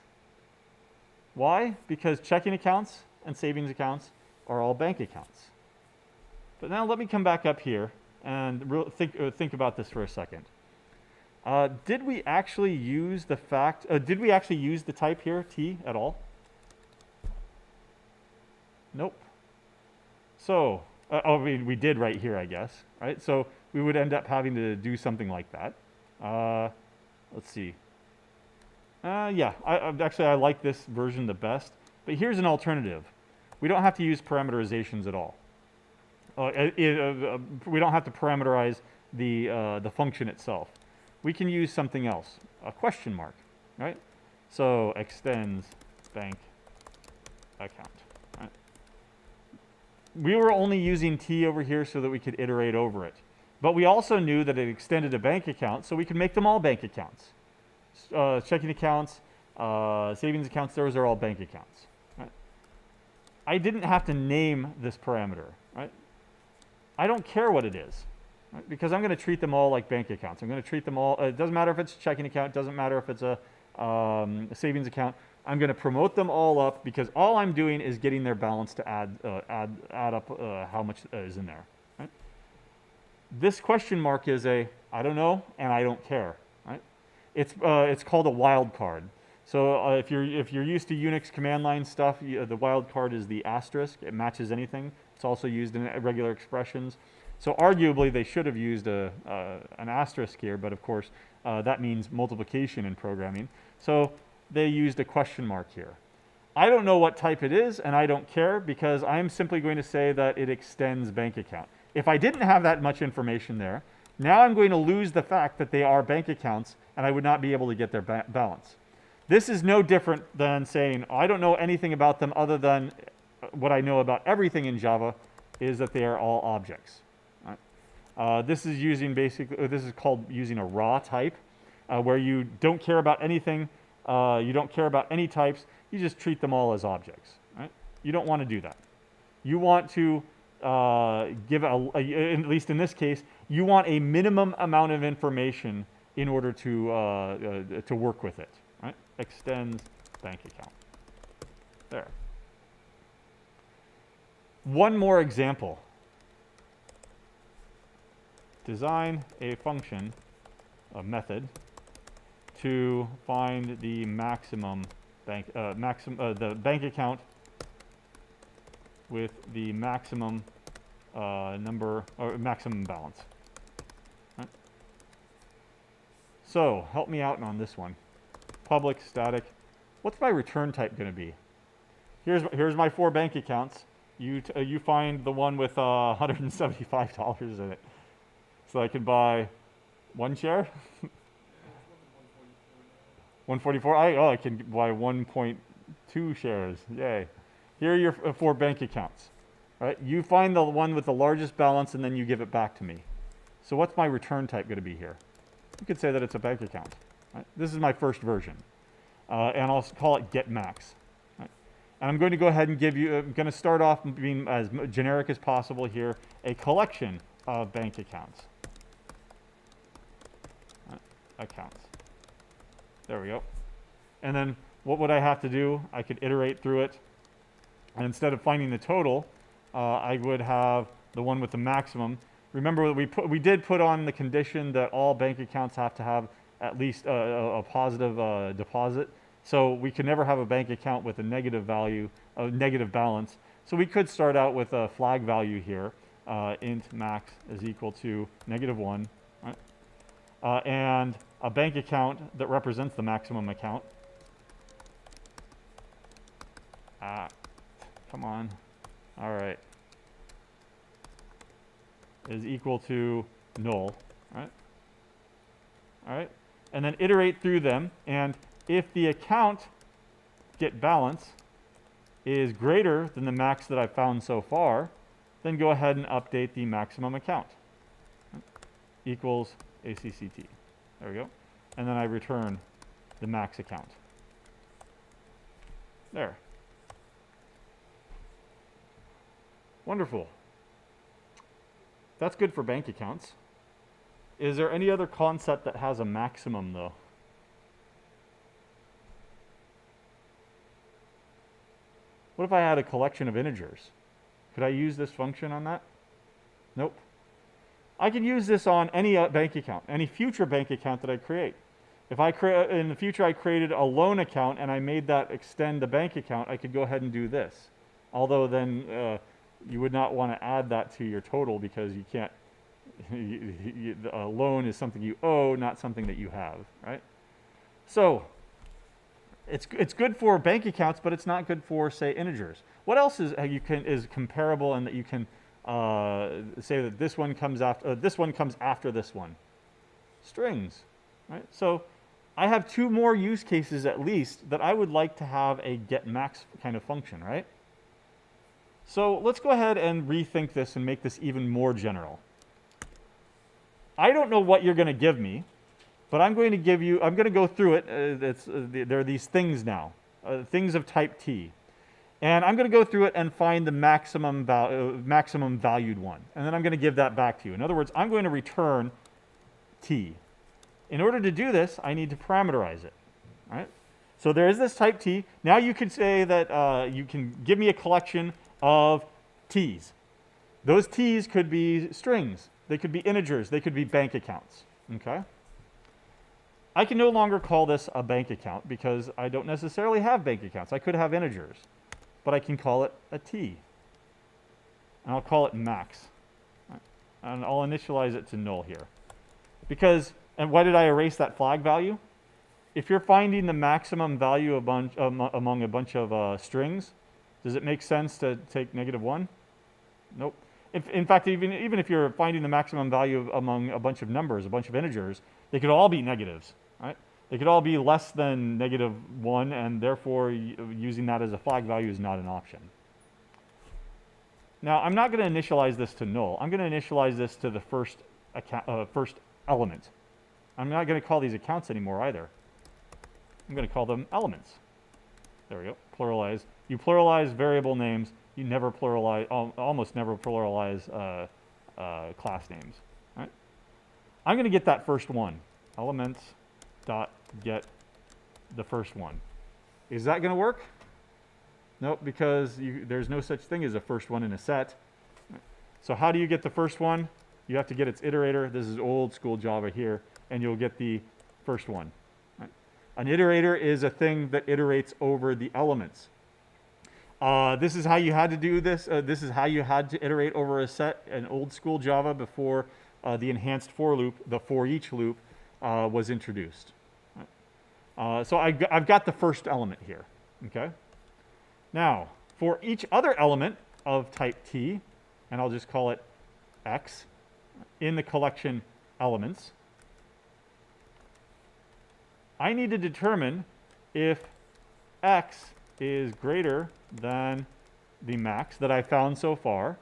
Speaker 1: Why? Because checking accounts and savings accounts are all bank accounts. But now let me come back up here and think about this for a second. Did we actually use the type here, T, at all? Nope. So, we did right here, I guess, right? So we would end up having to do something like that. Let's see. Yeah, I like this version the best, but here's an alternative. We don't have to use parameterizations at all. We don't have to parameterize the function itself. We can use something else, a question mark, right? So extends bank account. Right? We were only using T over here so that we could iterate over it. But we also knew that it extended a bank account, so we could make them all bank accounts. Checking accounts, savings accounts, those are all bank accounts. Right? I didn't have to name this parameter. Right? I don't care what it is. Right? Because I'm going to treat them all like bank accounts. I'm going to treat them all, it doesn't matter if it's a checking account, it doesn't matter if it's a savings account. I'm going to promote them all up because all I'm doing is getting their balance to add up how much is in there. Right? This question mark is I don't know and I don't care. Right? It's called a wildcard. So if you're used to Unix command line stuff, the wildcard is the asterisk. It matches anything. It's also used in regular expressions. So arguably, they should have used an asterisk here, but of course, that means multiplication in programming. So they used a question mark here. I don't know what type it is, and I don't care, because I'm simply going to say that it extends bank account. If I didn't have that much information there, now I'm going to lose the fact that they are bank accounts, and I would not be able to get their balance. This is no different than saying, I don't know anything about them other than what I know about everything in Java is that they are all objects. This is using this is called using a raw type, where you don't care about anything, you don't care about any types, you just treat them all as objects. Right? You don't want to do that. You want to give, at least in this case, you want a minimum amount of information in order to work with it. Right? Extends bank account. There. One more example. Design a function, a method, to find the maximum the bank account with the maximum number or maximum balance. Right? So help me out on this one. Public static. What's my return type going to be? Here's my 4 bank accounts. You find the one with $175 in it. So I can buy 1 share? 144? I can buy 1.2 shares. Yay. Here are your 4 bank accounts. Right? You find the one with the largest balance and then you give it back to me. So what's my return type going to be here? You could say that it's a bank account. Right? This is my first version. And I'll call it getMax. Right? And I'm going to go ahead and give you, I'm going to start off being as generic as possible here, a collection of bank accounts. Accounts. There we go. And then what would I have to do? I could iterate through it. And instead of finding the total, I would have the one with the maximum. Remember, we did put on the condition that all bank accounts have to have at least a positive deposit. So we could never have a bank account with a negative value, a negative balance. So we could start out with a flag value here. Int max is equal to -1. Right? And a bank account that represents the maximum account. Come on. All right. Is equal to null. Right? All right. and then iterate through them. And if the account get balance is greater than the max that I've found so far, then go ahead and update the maximum account. Equals ACCT. There we go. And then I return the max account. There. Wonderful. That's good for bank accounts. Is there any other concept that has a maximum, though? What if I had a collection of integers? Could I use this function on that? Nope. I can use this on any bank account, any future bank account that I create. If in the future I created a loan account and I made that extend the bank account, I could go ahead and do this. Although then you would not want to add that to your total because you can't. A loan is something you owe, not something that you have, right? So it's good for bank accounts, but it's not good for, say, integers. What else is comparable and that you can say that this one comes after this one? Strings, right? So I have two more use cases at least that I would like to have a get max kind of function, right? So let's go ahead and rethink this and make this even more general. I don't know what you're going to give me, but I'm going to go through it. There are these things now, things of type T. And I'm going to go through it and find the maximum valued one. And then I'm going to give that back to you. In other words, I'm going to return T. In order to do this, I need to parameterize it, right? So there is this type T. Now you can say that you can give me a collection of T's. Those T's could be strings. They could be integers. They could be bank accounts, okay? I can no longer call this a bank account because I don't necessarily have bank accounts. I could have integers, but I can call it a T. And I'll call it max. And I'll initialize it to null here. Because, and why did I erase that flag value? If you're finding the maximum value among a bunch of strings, does it make sense to take -1? Nope. In fact, even if you're finding the maximum value among a bunch of numbers, a bunch of integers, they could all be negatives, right? They could all be less than -1, and therefore using that as a flag value is not an option. Now, I'm not going to initialize this to null. I'm going to initialize this to the first element. I'm not going to call these accounts anymore either. I'm going to call them elements. There we go. Pluralize. You pluralize variable names. You never pluralize, almost never pluralize class names. Right? I'm going to get that first one. Elements dot get the first one. Is that going to work? Nope, because there's no such thing as a first one in a set. So how do you get the first one? You have to get its iterator. This is old school Java here, and you'll get the first one. Right? An iterator is a thing that iterates over the elements. This is how you had to do this. This is how you had to iterate over a set in old school Java before the enhanced for loop, the for each loop, was introduced. So I've got the first element here. Okay. Now, for each other element of type T, and I'll just call it X, in the collection elements, I need to determine if X is greater than the max that I found so far.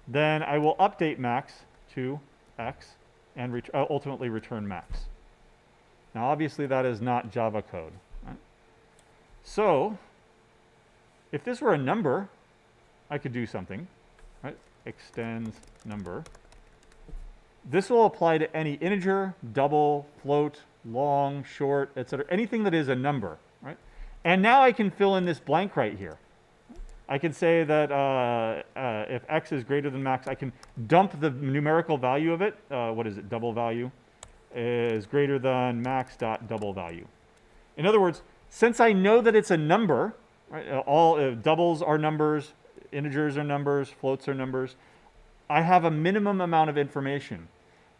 Speaker 1: Then I will update max to X and ultimately return max. Now, obviously, that is not Java code. Right? So, if this were a number, I could do something. Right? Extends number. This will apply to any integer, double, float, long, short, etc. Anything that is a number. Right? And now I can fill in this blank right here. I can say that if X is greater than max, I can dump the numerical value of it. What is it? Double value is greater than max dot double value. In other words, since I know that it's a number, right, all doubles are numbers, integers are numbers, floats are numbers, I have a minimum amount of information.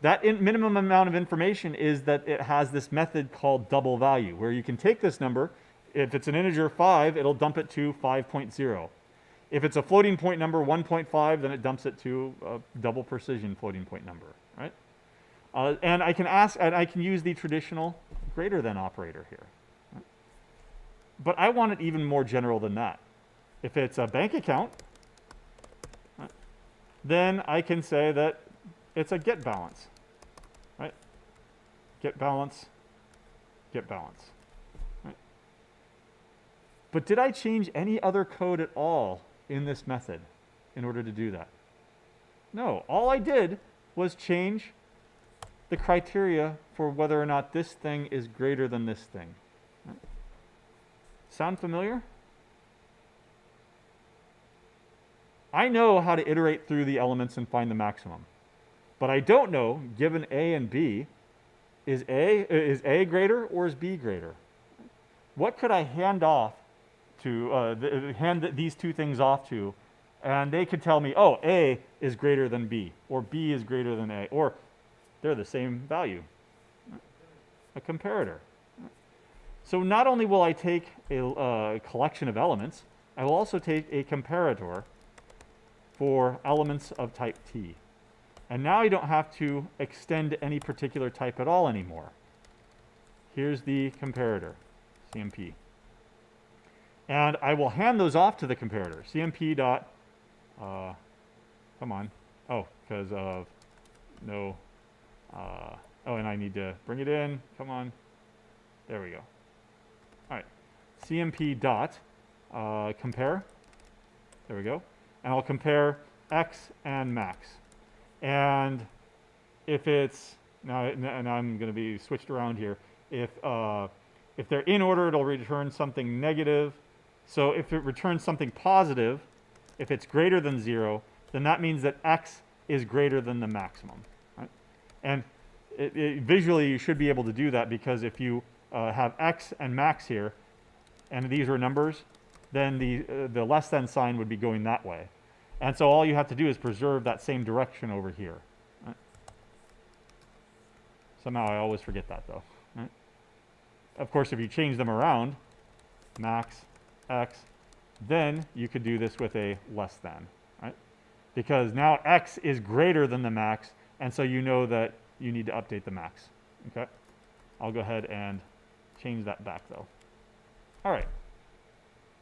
Speaker 1: That minimum amount of information is that it has this method called double value, where you can take this number. If it's an integer 5, it'll dump it to 5.0. If it's a floating point number 1.5, then it dumps it to a double precision floating point number, right? And I can use the traditional greater than operator here. Right? But I want it even more general than that. If it's a bank account, right, then I can say that it's a get balance. Right? Get balance, get balance. Right? But did I change any other code at all in this method in order to do that? No, all I did was change the criteria for whether or not this thing is greater than this thing. Right? Sound familiar? I know how to iterate through the elements and find the maximum. But I don't know, given A and B, is A greater or is B greater? What could I hand off to, hand these two things off to, and they could tell me, oh, A is greater than B, or B is greater than A, or they're the same value. A comparator. So not only will I take a collection of elements, I will also take a comparator for elements of type T. And now I don't have to extend any particular type at all anymore. Here's the comparator, CMP. And I will hand those off to the comparator. CMP dot, come on. Oh, because of no, oh, and I need to bring it in. Come on. There we go. All right. CMP dot compare. There we go. And I'll compare X and max. And if it's, now I'm going to be switched around here. If they're in order, it'll return something negative. So if it returns something positive, if it's greater than 0, then that means that X is greater than the maximum. Right? And visually, you should be able to do that, because if you have X and max here, and these are numbers, then the less than sign would be going that way. And so all you have to do is preserve that same direction over here. Right? Somehow I always forget that, though. Right? Of course, if you change them around, max, X, then you could do this with a less than. Right? Because now X is greater than the max, and so you know that you need to update the max. Okay? I'll go ahead and change that back, though. All right.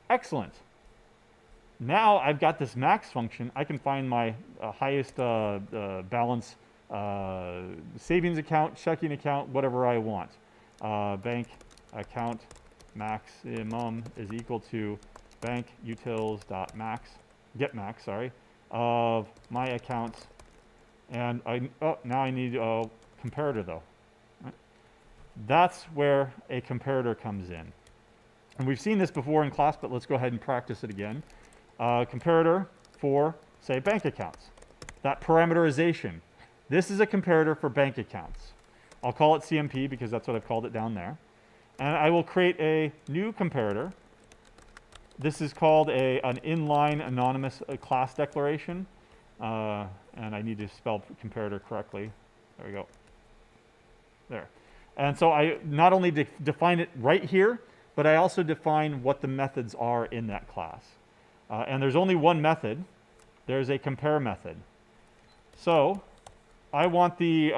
Speaker 1: Excellent. Now I've got this max function. I can find my highest balance savings account, checking account, whatever I want. Bank account maximum is equal to bank utils.max, get max, sorry, of my accounts. And now I need a comparator, though. Right? That's where a comparator comes in. And we've seen this before in class, but let's go ahead and practice it again. Comparator for, say, bank accounts. That parameterization. This is a comparator for bank accounts. I'll call it CMP because that's what I've called it down there. And I will create a new comparator. This is called an inline anonymous class declaration. And I need to spell comparator correctly. There we go. There. And so I not only define it right here, but I also define what the methods are in that class. And there's only one method. There's a compare method. So I want the,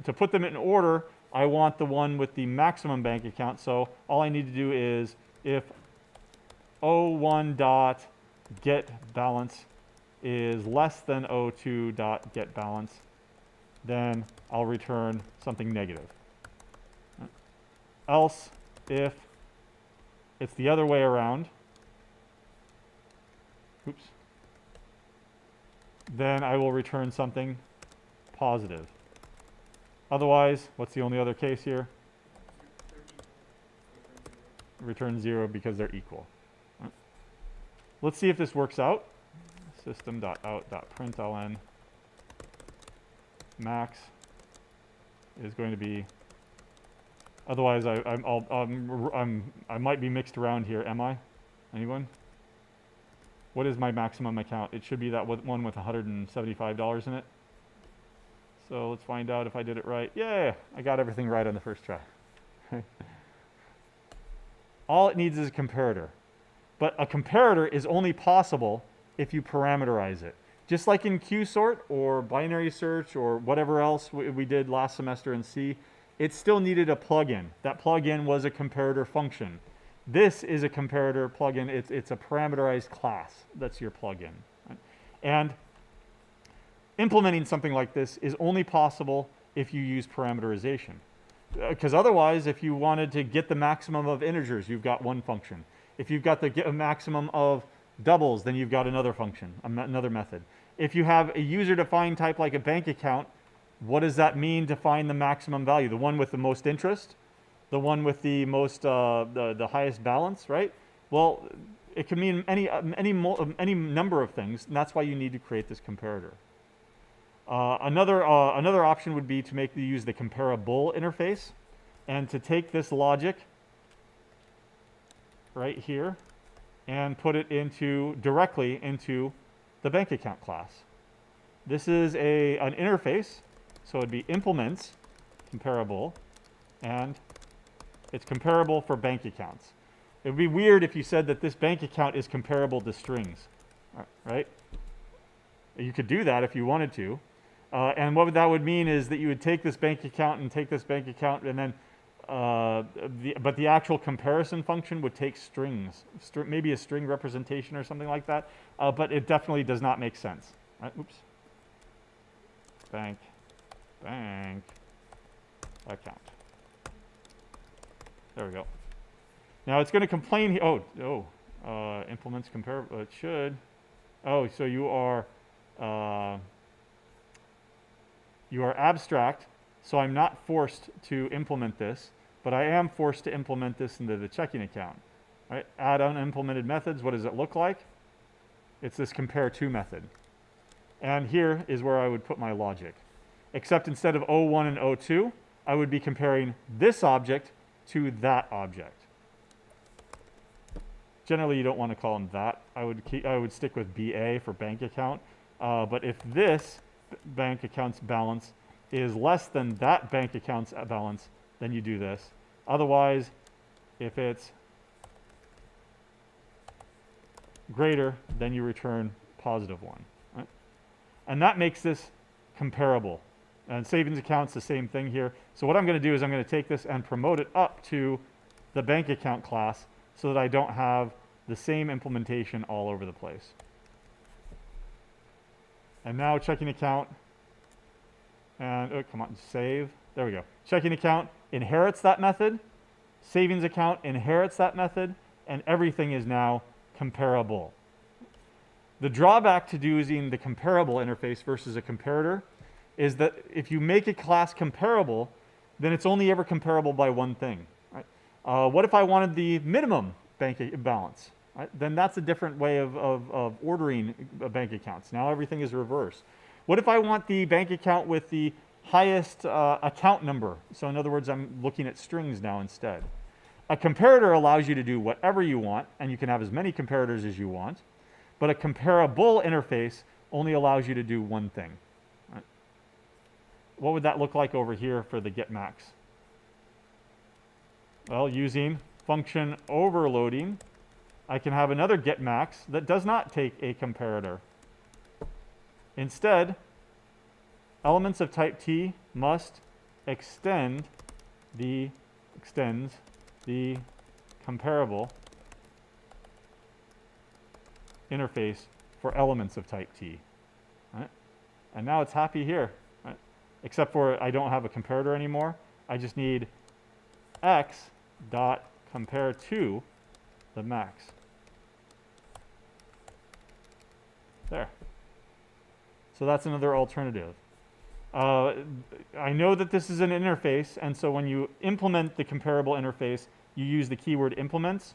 Speaker 1: to put them in order, I want the one with the maximum bank account. So all I need to do is if O1 dot get balance is less than O2 dot get balance, then I'll return something negative. Else, if it's the other way around, oops, then I will return something positive. Otherwise, what's the only other case here? Return 0 because they're equal. Right. Let's see if this works out. System.out.println max is going to be, otherwise I might be mixed around here. Am I? Anyone? What is my maximum account? It should be that one with $175 in it. So let's find out if I did it right. Yeah, I got everything right on the first try. All it needs is a comparator. But a comparator is only possible if you parameterize it. Just like in QSort or binary search or whatever else we did last semester in C, it still needed a plugin. That plugin was a comparator function. This is a comparator plugin. It's a parameterized class. That's your plugin. Right? And implementing something like this is only possible if you use parameterization. Because otherwise, if you wanted to get the maximum of integers, you've got one function. If you've got the get a maximum of doubles, then you've got another function, another method. If you have a user-defined type like a bank account, what does that mean to find the maximum value? The one with the most interest? The one with the most, the highest balance, right? Well, it can mean any number of things, and that's why you need to create this comparator. Another option would be to use the comparable interface, and to take this logic right here and put it directly into the bank account class. This is an interface, so it'd be implements comparable, and it's comparable for bank accounts. It would be weird if you said that this bank account is comparable to strings, right? You could do that if you wanted to. And what that would mean is that you would take this bank account and take this bank account, and then, but the actual comparison function would take strings, maybe a string representation or something like that. But it definitely does not make sense. Right? Oops. Bank account. There we go. Now it's going to complain here. Implements comparable. It should. Oh, so you are abstract, so I'm not forced to implement this, but I am forced to implement this into the checking account. Right? Add unimplemented methods. What does it look like? It's this compare to method. And here is where I would put my logic. Except instead of O1 and O2, I would be comparing this object to that object. Generally, you don't want to call them that. I would stick with BA for bank account. But if this bank account's balance is less than that bank account's balance, then you do this. Otherwise, if it's greater, then you return +1. Right? And that makes this comparable. And savings account's the same thing here. So what I'm going to do is I'm going to take this and promote it up to the bank account class so that I don't have the same implementation all over the place. And now checking account, and oh, come on, save. There we go. Checking account inherits that method. Savings account inherits that method, and everything is now comparable. The drawback to using the comparable interface versus a comparator is that if you make a class comparable, then it's only ever comparable by one thing. Right? What if I wanted the minimum bank balance? Right? Then that's a different way of ordering bank accounts. Now everything is reversed. What if I want the bank account with the highest account number? So in other words, I'm looking at strings now instead. A comparator allows you to do whatever you want, and you can have as many comparators as you want. But a comparable interface only allows you to do one thing. Right? What would that look like over here for the get max? Well, using function overloading, I can have another get max that does not take a comparator. Instead, elements of type T must extends the comparable interface for elements of type T. Right? And now it's happy here, right? Except for I don't have a comparator anymore. I just need x dot compare to the max. There. So that's another alternative. I know that this is an interface, and so when you implement the comparable interface, you use the keyword implements.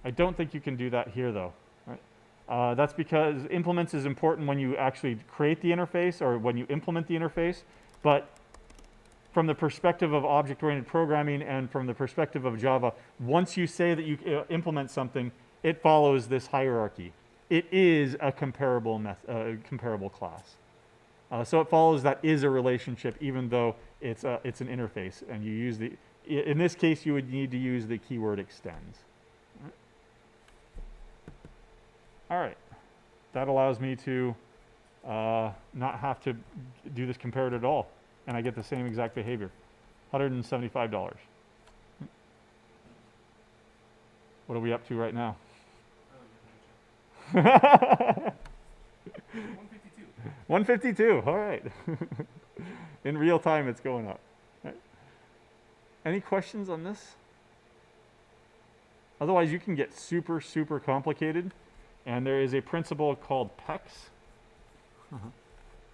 Speaker 1: I don't think you can do that here, though. Right? That's because implements is important when you actually create the interface or when you implement the interface, but from the perspective of object-oriented programming and from the perspective of Java, once you say that you implement something, it follows this hierarchy. It is a comparable class. So it follows that is a relationship, even though it's an interface, and you use in this case, you would need to use the keyword extends. All right, that allows me to not have to do this comparator at all. and I get the same exact behavior. $175. What are we up to right now?
Speaker 2: Oh, yeah, gotcha. 152.
Speaker 1: 152, all right. In real time, it's going up. Right. Any questions on this? Otherwise, you can get super, super complicated. And there is a principle called PEX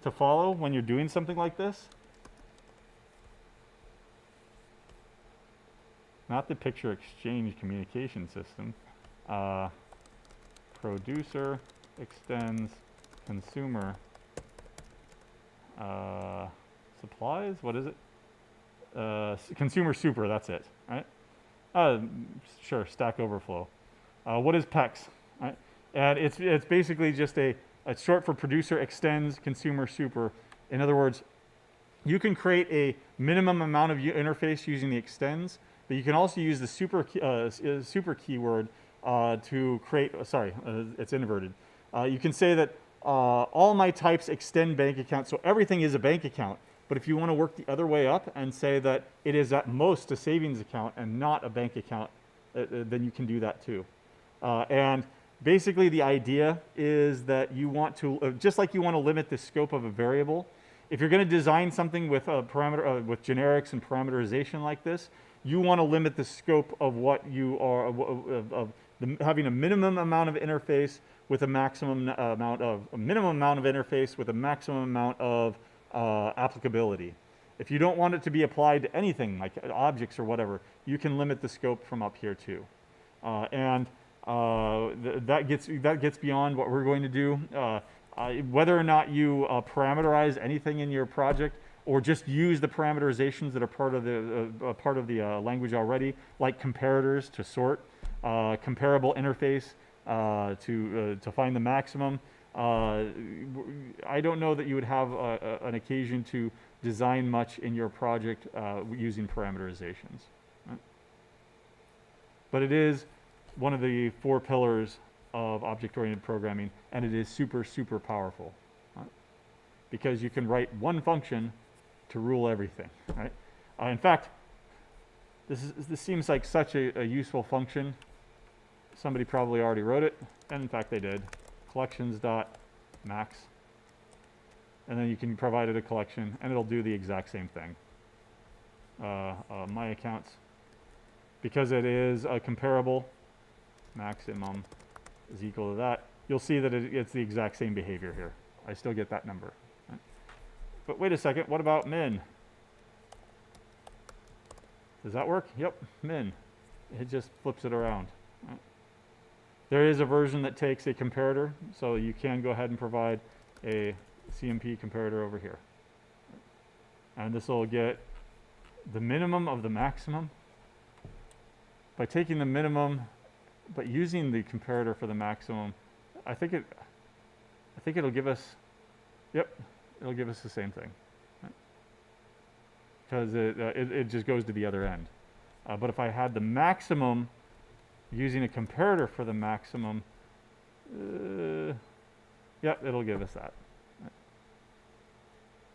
Speaker 1: to follow when you're doing something like this. Not the picture exchange communication system. Producer extends consumer supplies. What is it? Consumer super. That's it. Right? Sure. Stack Overflow. What is PEX? Right? And it's basically just it's short for producer extends consumer super. In other words, you can create a minimum amount of interface using the extends, but you can also use the super keyword to create. It's inverted. You can say that all my types extend bank account, so everything is a bank account. But if you want to work the other way up and say that it is at most a savings account and not a bank account, then you can do that too. And basically, the idea is that you want to, just like you want to limit the scope of a variable, if you're going to design something with a parameter, with generics and parameterization like this, you want to limit the scope of what you are, having a minimum amount of interface with a maximum amount of, a minimum amount of interface with a maximum amount of applicability. If you don't want it to be applied to anything like objects or whatever, you can limit the scope from up here too. That gets beyond what we're going to do. Whether or not you parameterize anything in your project, or just use the parameterizations that are part of the language already, like comparators to sort, comparable interface to find the maximum. I don't know that you would have an occasion to design much in your project using parameterizations. Right? But it is one of the 4 pillars of object-oriented programming, and it is super, super powerful. Right? Because you can write one function to rule everything. Right? In fact, this seems like such a useful function. Somebody probably already wrote it, and in fact they did. Collections.max. And then you can provide it a collection, and it'll do the exact same thing. My accounts. Because it is a comparable, maximum is equal to that, you'll see that it's the exact same behavior here. I still get that number. Right? But wait a second, what about min? Does that work? Yep, min. It just flips it around. Right? There is a version that takes a comparator, so you can go ahead and provide a CMP comparator over here. And this will get the minimum of the maximum by taking the minimum, but using the comparator for the maximum. I think it'll give us, yep, it'll give us the same thing, because it just goes to the other end. But if I had the maximum using a comparator for the maximum, yep, it'll give us that.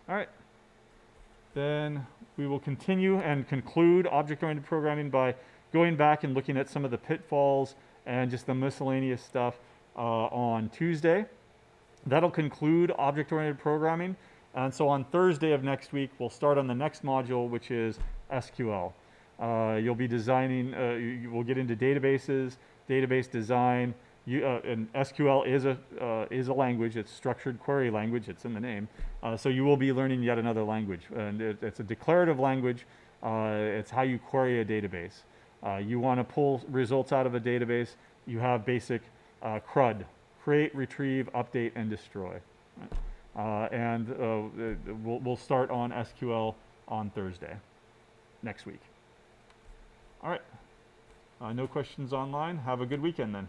Speaker 1: All right. Then we will continue and conclude object-oriented programming by going back and looking at some of the pitfalls and just the miscellaneous stuff on Tuesday. That'll conclude object-oriented programming. And so on Thursday of next week, we'll start on the next module, which is SQL. You'll be designing, we'll get into databases, database design, and SQL is a language. It's structured query language. It's in the name. So you will be learning yet another language, and it's a declarative language. It's how you query a database. You want to pull results out of a database. You have basic CRUD: create, retrieve, update, and destroy. And we'll start on SQL on Thursday next week. All right. No questions online. Have a good weekend then.